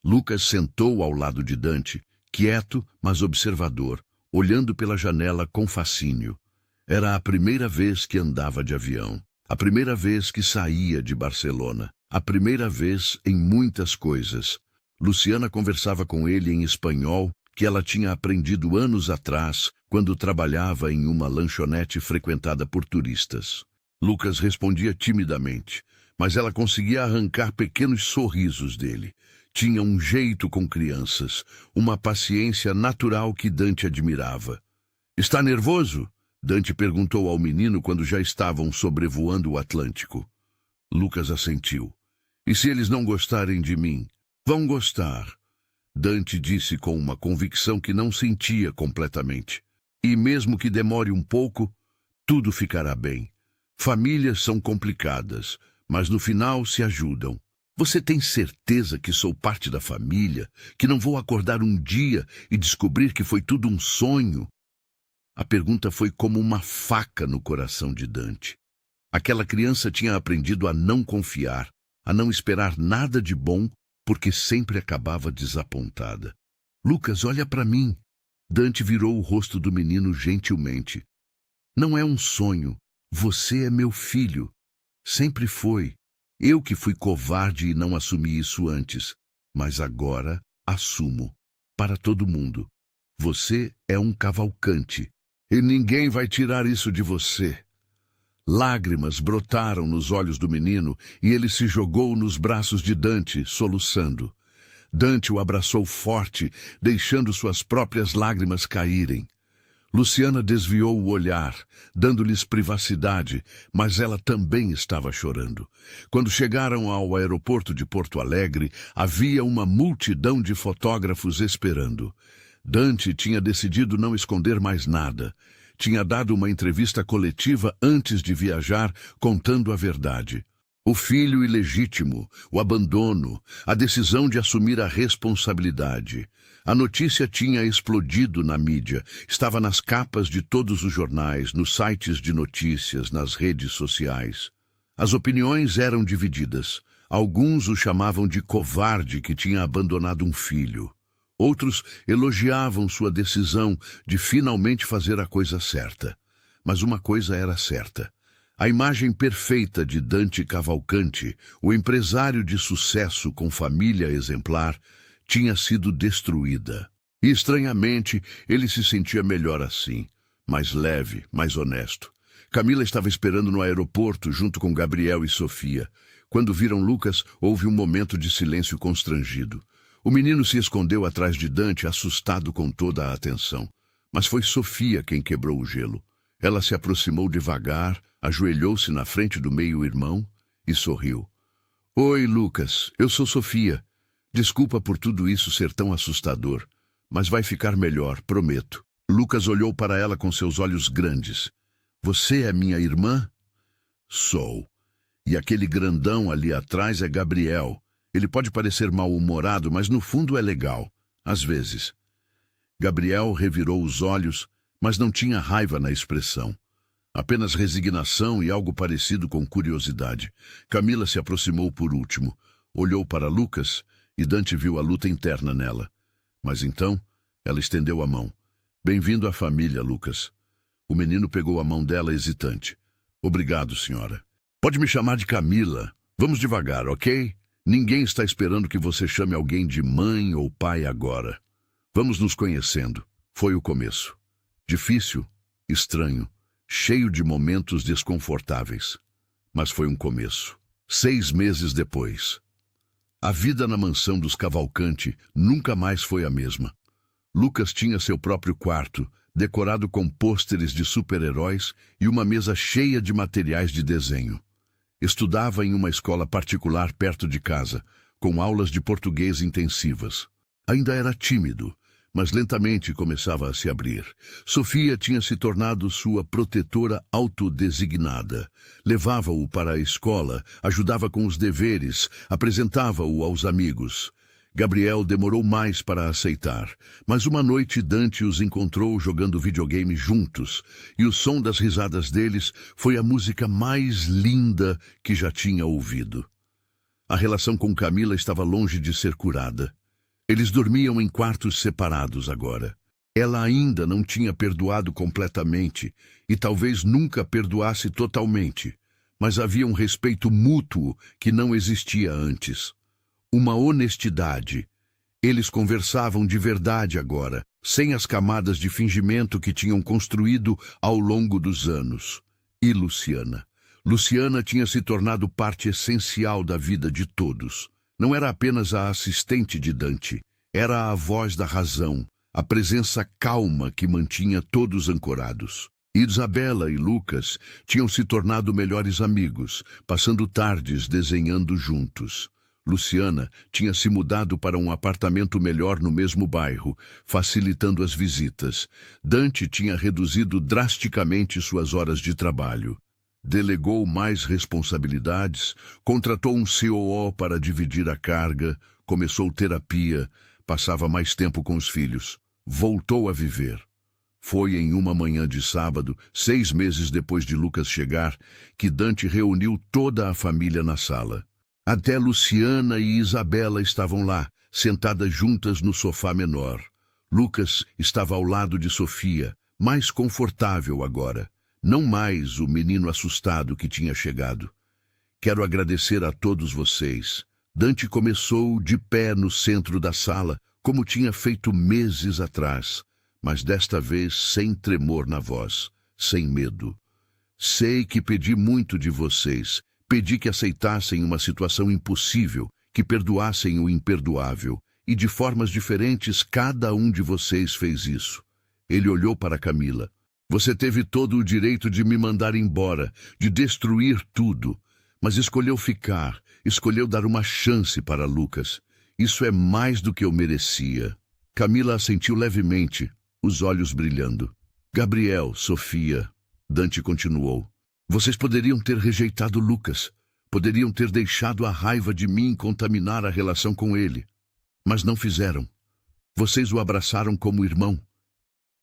Lucas sentou ao lado de Dante, quieto, mas observador, olhando pela janela com fascínio. Era a primeira vez que andava de avião. A primeira vez que saía de Barcelona. A primeira vez em muitas coisas. Luciana conversava com ele em espanhol, que ela tinha aprendido anos atrás, quando trabalhava em uma lanchonete frequentada por turistas. Lucas respondia timidamente, mas ela conseguia arrancar pequenos sorrisos dele. Tinha um jeito com crianças, uma paciência natural que Dante admirava. Está nervoso? Dante perguntou ao menino quando já estavam sobrevoando o Atlântico. Lucas assentiu. E se eles não gostarem de mim? Vão gostar. Dante disse com uma convicção que não sentia completamente. E mesmo que demore um pouco, tudo ficará bem. Famílias são complicadas, mas no final se ajudam. Você tem certeza que sou parte da família? Que não vou acordar um dia e descobrir que foi tudo um sonho? A pergunta foi como uma faca no coração de Dante. Aquela criança tinha aprendido a não confiar, a não esperar nada de bom, porque sempre acabava desapontada. Lucas, olha para mim. Dante virou o rosto do menino gentilmente. Não é um sonho. Você é meu filho. Sempre foi. Eu que fui covarde e não assumi isso antes. Mas agora assumo. Para todo mundo. Você é um Cavalcante. E ninguém vai tirar isso de você. Lágrimas brotaram nos olhos do menino e ele se jogou nos braços de Dante, soluçando. Dante o abraçou forte, deixando suas próprias lágrimas caírem. Luciana desviou o olhar, dando-lhes privacidade, mas ela também estava chorando. Quando chegaram ao aeroporto de Porto Alegre, havia uma multidão de fotógrafos esperando. Dante tinha decidido não esconder mais nada. Tinha dado uma entrevista coletiva antes de viajar, contando a verdade. O filho ilegítimo, o abandono, a decisão de assumir a responsabilidade. A notícia tinha explodido na mídia, estava nas capas de todos os jornais, nos sites de notícias, nas redes sociais. As opiniões eram divididas. Alguns o chamavam de covarde que tinha abandonado um filho. Outros elogiavam sua decisão de finalmente fazer a coisa certa. Mas uma coisa era certa. A imagem perfeita de Dante Cavalcante, o empresário de sucesso com família exemplar, tinha sido destruída. E, estranhamente, ele se sentia melhor assim, mais leve, mais honesto. Camila estava esperando no aeroporto junto com Gabriel e Sofia. Quando viram Lucas, houve um momento de silêncio constrangido. O menino se escondeu atrás de Dante, assustado com toda a atenção. Mas foi Sofia quem quebrou o gelo. Ela se aproximou devagar, ajoelhou-se na frente do meio-irmão e sorriu. Oi, Lucas, eu sou Sofia. Desculpa por tudo isso ser tão assustador, mas vai ficar melhor, prometo. Lucas olhou para ela com seus olhos grandes. Você é minha irmã? Sou. E aquele grandão ali atrás é Gabriel. Ele pode parecer mal-humorado, mas no fundo é legal, às vezes. Gabriel revirou os olhos, mas não tinha raiva na expressão. Apenas resignação e algo parecido com curiosidade. Camila se aproximou por último, olhou para Lucas e Dante viu a luta interna nela. Mas então, ela estendeu a mão. Bem-vindo à família, Lucas. O menino pegou a mão dela hesitante. Obrigado, senhora. Pode me chamar de Camila. Vamos devagar, ok? Ninguém está esperando que você chame alguém de mãe ou pai agora. Vamos nos conhecendo. Foi o começo. Difícil, estranho, cheio de momentos desconfortáveis. Mas foi um começo. 6 meses depois. A vida na mansão dos Cavalcante nunca mais foi a mesma. Lucas tinha seu próprio quarto, decorado com pôsteres de super-heróis e uma mesa cheia de materiais de desenho. Estudava em uma escola particular perto de casa, com aulas de português intensivas. Ainda era tímido, mas lentamente começava a se abrir. Sofia tinha se tornado sua protetora autodesignada. Levava-o para a escola, ajudava com os deveres, apresentava-o aos amigos. Gabriel demorou mais para aceitar, mas uma noite Dante os encontrou jogando videogame juntos, e o som das risadas deles foi a música mais linda que já tinha ouvido. A relação com Camila estava longe de ser curada. Eles dormiam em quartos separados agora. Ela ainda não tinha perdoado completamente, e talvez nunca perdoasse totalmente, mas havia um respeito mútuo que não existia antes. Uma honestidade. Eles conversavam de verdade agora, sem as camadas de fingimento que tinham construído ao longo dos anos. E Luciana? Luciana tinha se tornado parte essencial da vida de todos. Não era apenas a assistente de Dante, era a voz da razão, a presença calma que mantinha todos ancorados. Isabela e Lucas tinham se tornado melhores amigos, passando tardes desenhando juntos. Luciana tinha se mudado para um apartamento melhor no mesmo bairro, facilitando as visitas. Dante tinha reduzido drasticamente suas horas de trabalho. Delegou mais responsabilidades, contratou um COO para dividir a carga, começou terapia, passava mais tempo com os filhos. Voltou a viver. Foi em uma manhã de sábado, 6 meses depois de Lucas chegar, que Dante reuniu toda a família na sala. Até Luciana e Isabela estavam lá, sentadas juntas no sofá menor. Lucas estava ao lado de Sofia, mais confortável agora, não mais o menino assustado que tinha chegado. Quero agradecer a todos vocês. Dante começou de pé no centro da sala, como tinha feito meses atrás, mas desta vez sem tremor na voz, sem medo. Sei que pedi muito de vocês, pedi que aceitassem uma situação impossível, que perdoassem o imperdoável, e de formas diferentes cada um de vocês fez isso. Ele olhou para Camila. Você teve todo o direito de me mandar embora, de destruir tudo, mas escolheu ficar, escolheu dar uma chance para Lucas. Isso é mais do que eu merecia. Camila assentiu levemente, os olhos brilhando. Gabriel, Sofia, Dante continuou. Vocês poderiam ter rejeitado Lucas, poderiam ter deixado a raiva de mim contaminar a relação com ele, mas não fizeram. Vocês o abraçaram como irmão.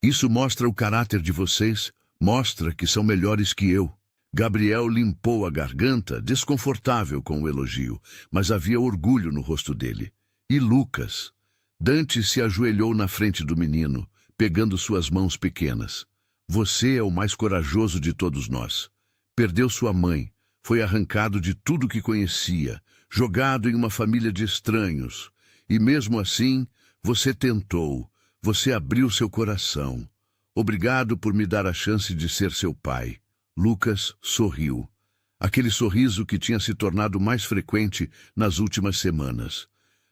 Isso mostra o caráter de vocês, mostra que são melhores que eu. Gabriel limpou a garganta, desconfortável com o elogio, mas havia orgulho no rosto dele. E Lucas? Dante se ajoelhou na frente do menino, pegando suas mãos pequenas. Você é o mais corajoso de todos nós. Perdeu sua mãe, foi arrancado de tudo que conhecia, jogado em uma família de estranhos. E mesmo assim, você tentou, você abriu seu coração. Obrigado por me dar a chance de ser seu pai. Lucas sorriu. Aquele sorriso que tinha se tornado mais frequente nas últimas semanas.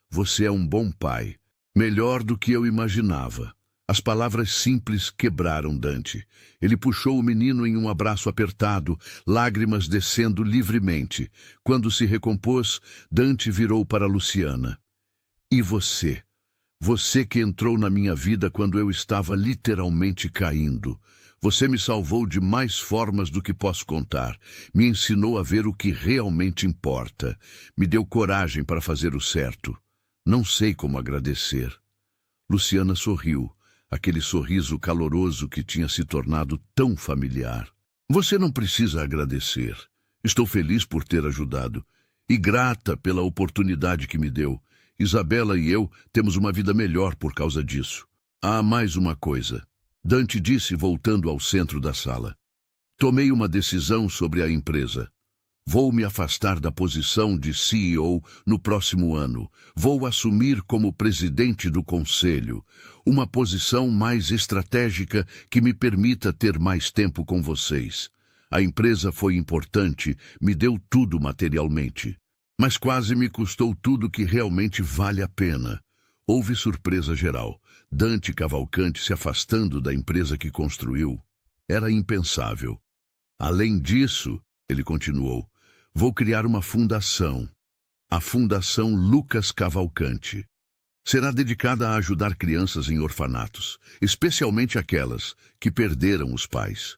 Você é um bom pai. Melhor do que eu imaginava. As palavras simples quebraram Dante. Ele puxou o menino em um abraço apertado, lágrimas descendo livremente. Quando se recompôs, Dante virou para Luciana. E você? Você que entrou na minha vida quando eu estava literalmente caindo. Você me salvou de mais formas do que posso contar. Me ensinou a ver o que realmente importa. Me deu coragem para fazer o certo. Não sei como agradecer. Luciana sorriu, aquele sorriso caloroso que tinha se tornado tão familiar. Você não precisa agradecer. Estou feliz por ter ajudado e grata pela oportunidade que me deu. Isabela e eu temos uma vida melhor por causa disso. Há mais uma coisa. Dante disse, voltando ao centro da sala. Tomei uma decisão sobre a empresa. Vou me afastar da posição de CEO no próximo ano. Vou assumir como presidente do conselho, uma posição mais estratégica que me permita ter mais tempo com vocês. A empresa foi importante, me deu tudo materialmente, mas quase me custou tudo que realmente vale a pena. Houve surpresa geral. Dante Cavalcanti se afastando da empresa que construiu. Era impensável. Além disso, ele continuou, vou criar uma fundação. A Fundação Lucas Cavalcanti. Será dedicada a ajudar crianças em orfanatos, especialmente aquelas que perderam os pais.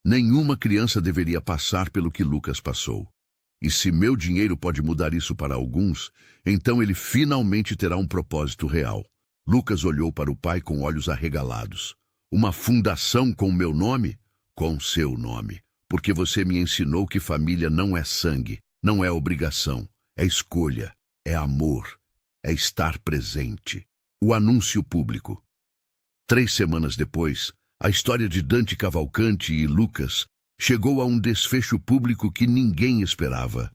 Nenhuma criança deveria passar pelo que Lucas passou. E se meu dinheiro pode mudar isso para alguns, então ele finalmente terá um propósito real. Lucas olhou para o pai com olhos arregalados. Uma fundação com meu nome? Com seu nome. Porque você me ensinou que família não é sangue, não é obrigação, é escolha, é amor, é estar presente. O anúncio público. 3 semanas depois, a história de Dante Cavalcanti e Lucas chegou a um desfecho público que ninguém esperava.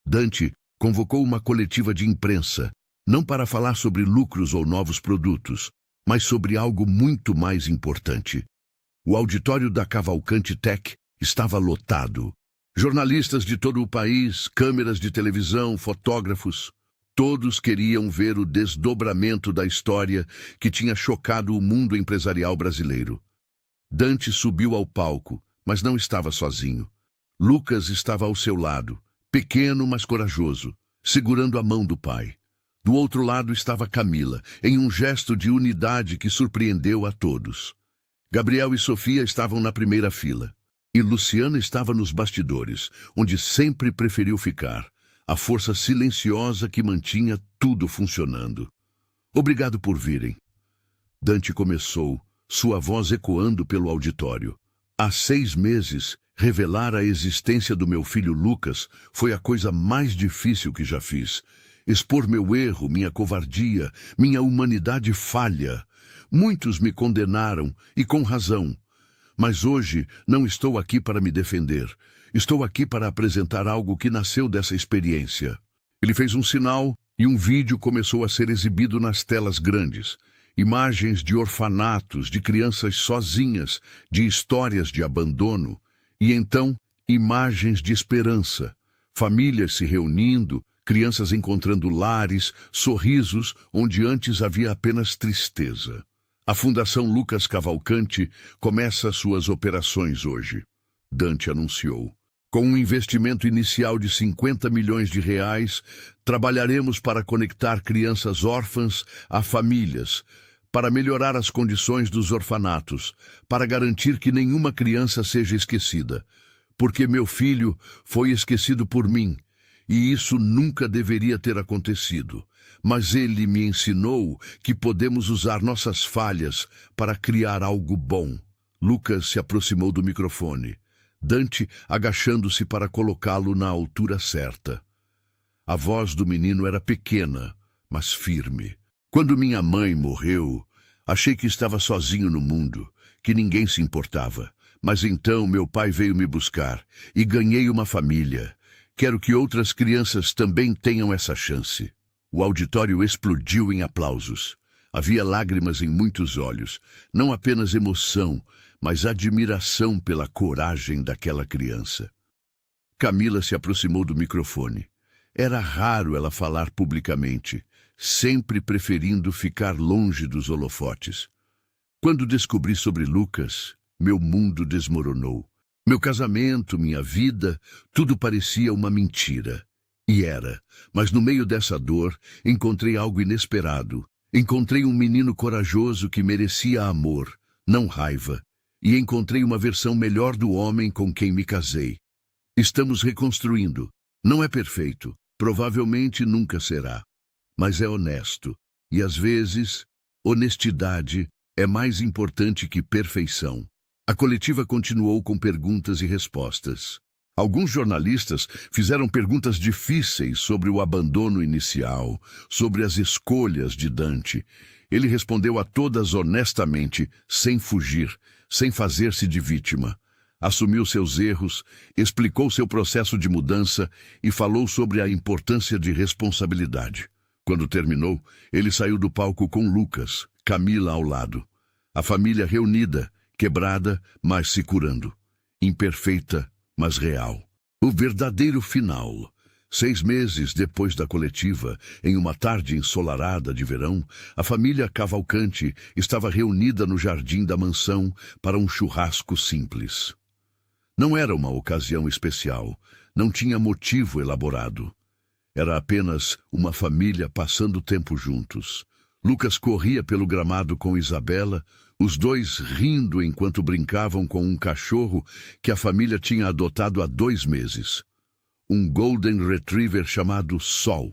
Dante convocou uma coletiva de imprensa, não para falar sobre lucros ou novos produtos, mas sobre algo muito mais importante. O auditório da Cavalcanti Tech estava lotado. Jornalistas de todo o país, câmeras de televisão, fotógrafos, todos queriam ver o desdobramento da história que tinha chocado o mundo empresarial brasileiro. Dante subiu ao palco, mas não estava sozinho. Lucas estava ao seu lado, pequeno mas corajoso, segurando a mão do pai. Do outro lado estava Camila, em um gesto de unidade que surpreendeu a todos. Gabriel e Sofia estavam na primeira fila. E Luciana estava nos bastidores, onde sempre preferiu ficar, a força silenciosa que mantinha tudo funcionando. Obrigado por virem. Dante começou, sua voz ecoando pelo auditório. Há 6 meses, revelar a existência do meu filho Lucas foi a coisa mais difícil que já fiz. Expor meu erro, minha covardia, minha humanidade falha. Muitos me condenaram, e com razão. Mas hoje não estou aqui para me defender. Estou aqui para apresentar algo que nasceu dessa experiência. Ele fez um sinal e um vídeo começou a ser exibido nas telas grandes. Imagens de orfanatos, de crianças sozinhas, de histórias de abandono. E então, imagens de esperança. Famílias se reunindo, crianças encontrando lares, sorrisos onde antes havia apenas tristeza. A Fundação Lucas Cavalcante começa suas operações hoje. Dante anunciou. Com um investimento inicial de 50 milhões de reais, trabalharemos para conectar crianças órfãs a famílias, para melhorar as condições dos orfanatos, para garantir que nenhuma criança seja esquecida. Porque meu filho foi esquecido por mim, e isso nunca deveria ter acontecido. Mas ele me ensinou que podemos usar nossas falhas para criar algo bom. Lucas se aproximou do microfone. Dante agachando-se para colocá-lo na altura certa. A voz do menino era pequena, mas firme. Quando minha mãe morreu, achei que estava sozinho no mundo, que ninguém se importava. Mas então meu pai veio me buscar e ganhei uma família. Quero que outras crianças também tenham essa chance. O auditório explodiu em aplausos. Havia lágrimas em muitos olhos, não apenas emoção, mas admiração pela coragem daquela criança. Camila se aproximou do microfone. Era raro ela falar publicamente, sempre preferindo ficar longe dos holofotes. Quando descobri sobre Lucas, meu mundo desmoronou. Meu casamento, minha vida, tudo parecia uma mentira. E era, mas no meio dessa dor, encontrei algo inesperado. Encontrei um menino corajoso que merecia amor, não raiva. E encontrei uma versão melhor do homem com quem me casei. Estamos reconstruindo. Não é perfeito, provavelmente nunca será. Mas é honesto. E às vezes, honestidade é mais importante que perfeição. A coletiva continuou com perguntas e respostas. Alguns jornalistas fizeram perguntas difíceis sobre o abandono inicial, sobre as escolhas de Dante. Ele respondeu a todas honestamente, sem fugir, sem fazer-se de vítima. Assumiu seus erros, explicou seu processo de mudança e falou sobre a importância de responsabilidade. Quando terminou, ele saiu do palco com Lucas, Camila ao lado. A família reunida, quebrada, mas se curando. Imperfeita, mas real. O verdadeiro final. 6 meses depois da coletiva, em uma tarde ensolarada de verão, a família Cavalcante estava reunida no jardim da mansão para um churrasco simples. Não era uma ocasião especial, não tinha motivo elaborado. Era apenas uma família passando tempo juntos. Lucas corria pelo gramado com Isabela, os dois rindo enquanto brincavam com um cachorro que a família tinha adotado há 2 meses. Um Golden Retriever chamado Sol,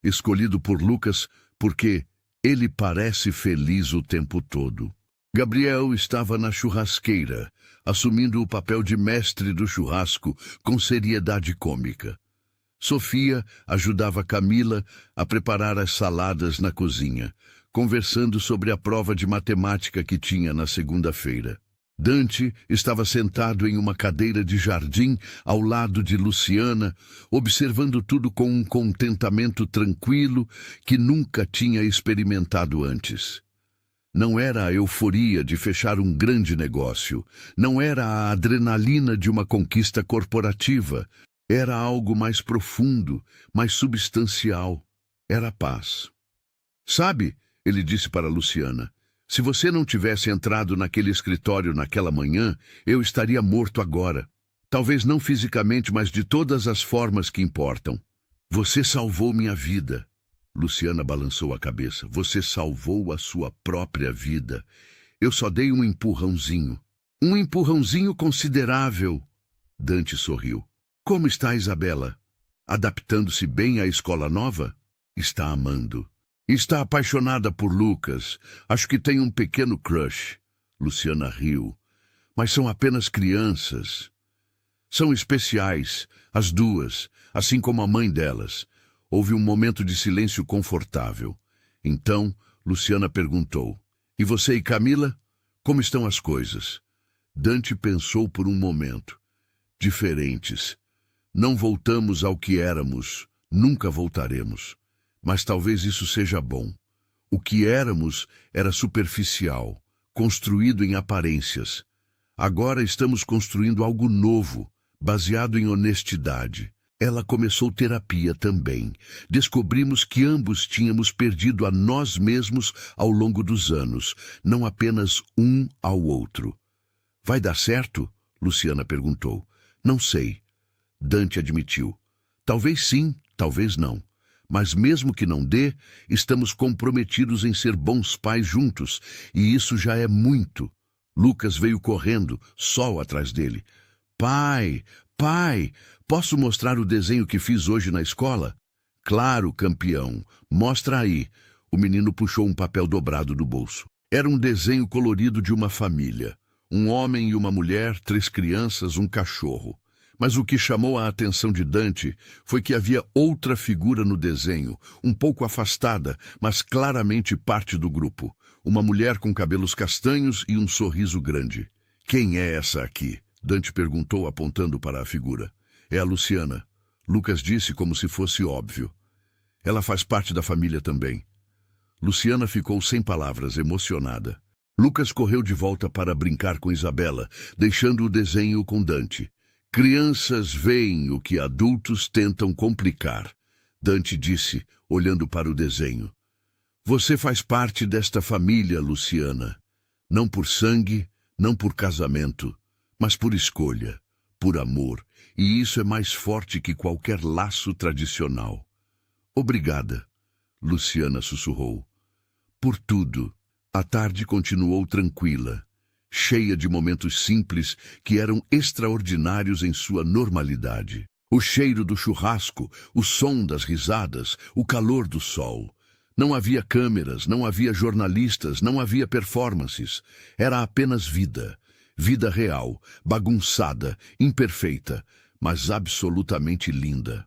escolhido por Lucas porque ele parece feliz o tempo todo. Gabriel estava na churrasqueira, assumindo o papel de mestre do churrasco com seriedade cômica. Sofia ajudava Camila a preparar as saladas na cozinha, conversando sobre a prova de matemática que tinha na segunda-feira. Dante estava sentado em uma cadeira de jardim ao lado de Luciana, observando tudo com um contentamento tranquilo que nunca tinha experimentado antes. Não era a euforia de fechar um grande negócio, não era a adrenalina de uma conquista corporativa, era algo mais profundo, mais substancial, era a paz. Sabe, ele disse para Luciana, se você não tivesse entrado naquele escritório naquela manhã, eu estaria morto agora. Talvez não fisicamente, mas de todas as formas que importam. Você salvou minha vida. Luciana balançou a cabeça. Você salvou a sua própria vida. Eu só dei um empurrãozinho. Um empurrãozinho considerável. Dante sorriu. Como está Isabela? Adaptando-se bem à escola nova? Está amando. Está apaixonada por Lucas. Acho que tem um pequeno crush. Luciana riu. Mas são apenas crianças. São especiais, as duas, assim como a mãe delas. Houve um momento de silêncio confortável. Então, Luciana perguntou: E você e Camila? Como estão as coisas? Dante pensou por um momento. Diferentes. Não voltamos ao que éramos, nunca voltaremos. Mas talvez isso seja bom. O que éramos era superficial, construído em aparências. Agora estamos construindo algo novo, baseado em honestidade. Ela começou terapia também. Descobrimos que ambos tínhamos perdido a nós mesmos ao longo dos anos, não apenas um ao outro. Vai dar certo? Luciana perguntou. Não sei. Dante admitiu. Talvez sim, talvez não. Mas mesmo que não dê, estamos comprometidos em ser bons pais juntos, e isso já é muito. Lucas veio correndo, Sol atrás dele. Pai, pai, posso mostrar o desenho que fiz hoje na escola? Claro, campeão, mostra aí. O menino puxou um papel dobrado do bolso. Era um desenho colorido de uma família. Um homem e uma mulher, 3 crianças, um cachorro. Mas o que chamou a atenção de Dante foi que havia outra figura no desenho, um pouco afastada, mas claramente parte do grupo. Uma mulher com cabelos castanhos e um sorriso grande. Quem é essa aqui? Dante perguntou, apontando para a figura. É a Luciana. Lucas disse como se fosse óbvio. Ela faz parte da família também. Luciana ficou sem palavras, emocionada. Lucas correu de volta para brincar com Isabela, deixando o desenho com Dante. Crianças veem o que adultos tentam complicar, Dante disse, olhando para o desenho. Você faz parte desta família, Luciana. Não por sangue, não por casamento, mas por escolha, por amor, e isso é mais forte que qualquer laço tradicional. Obrigada, Luciana sussurrou. Por tudo. A tarde continuou tranquila, cheia de momentos simples que eram extraordinários em sua normalidade. O cheiro do churrasco, o som das risadas, o calor do sol. Não havia câmeras, não havia jornalistas, não havia performances. Era apenas vida. Vida real, bagunçada, imperfeita, mas absolutamente linda.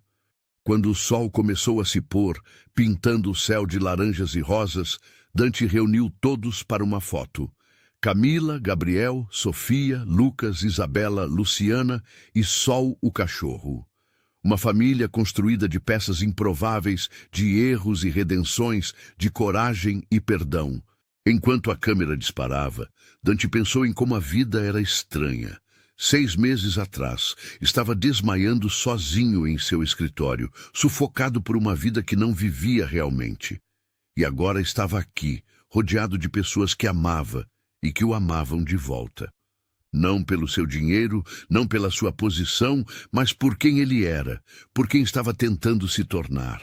Quando o sol começou a se pôr, pintando o céu de laranjas e rosas, Dante reuniu todos para uma foto. Camila, Gabriel, Sofia, Lucas, Isabela, Luciana e Sol, o cachorro. Uma família construída de peças improváveis, de erros e redenções, de coragem e perdão. Enquanto a câmera disparava, Dante pensou em como a vida era estranha. 6 meses atrás, estava desmaiando sozinho em seu escritório, sufocado por uma vida que não vivia realmente. E agora estava aqui, rodeado de pessoas que amava e que o amavam de volta. Não pelo seu dinheiro, não pela sua posição, mas por quem ele era, por quem estava tentando se tornar.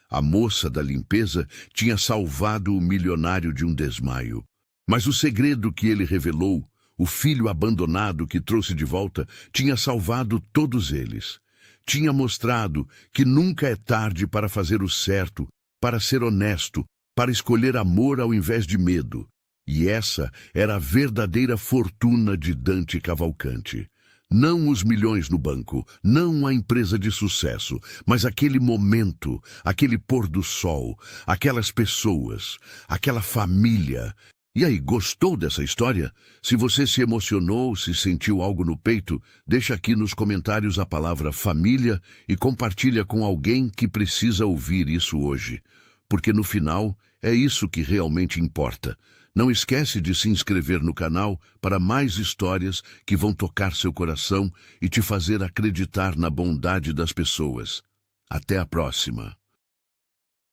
A moça da limpeza tinha salvado o milionário de um desmaio. Mas o segredo que ele revelou, o filho abandonado que trouxe de volta, tinha salvado todos eles. Tinha mostrado que nunca é tarde para fazer o certo, para ser honesto, para escolher amor ao invés de medo. E essa era a verdadeira fortuna de Dante Cavalcanti. Não os milhões no banco, não a empresa de sucesso, mas aquele momento, aquele pôr do sol, aquelas pessoas, aquela família. E aí, gostou dessa história? Se você se emocionou, se sentiu algo no peito, deixa aqui nos comentários a palavra família e compartilha com alguém que precisa ouvir isso hoje. Porque no final, é isso que realmente importa. Não esquece de se inscrever no canal para mais histórias que vão tocar seu coração e te fazer acreditar na bondade das pessoas. Até a próxima!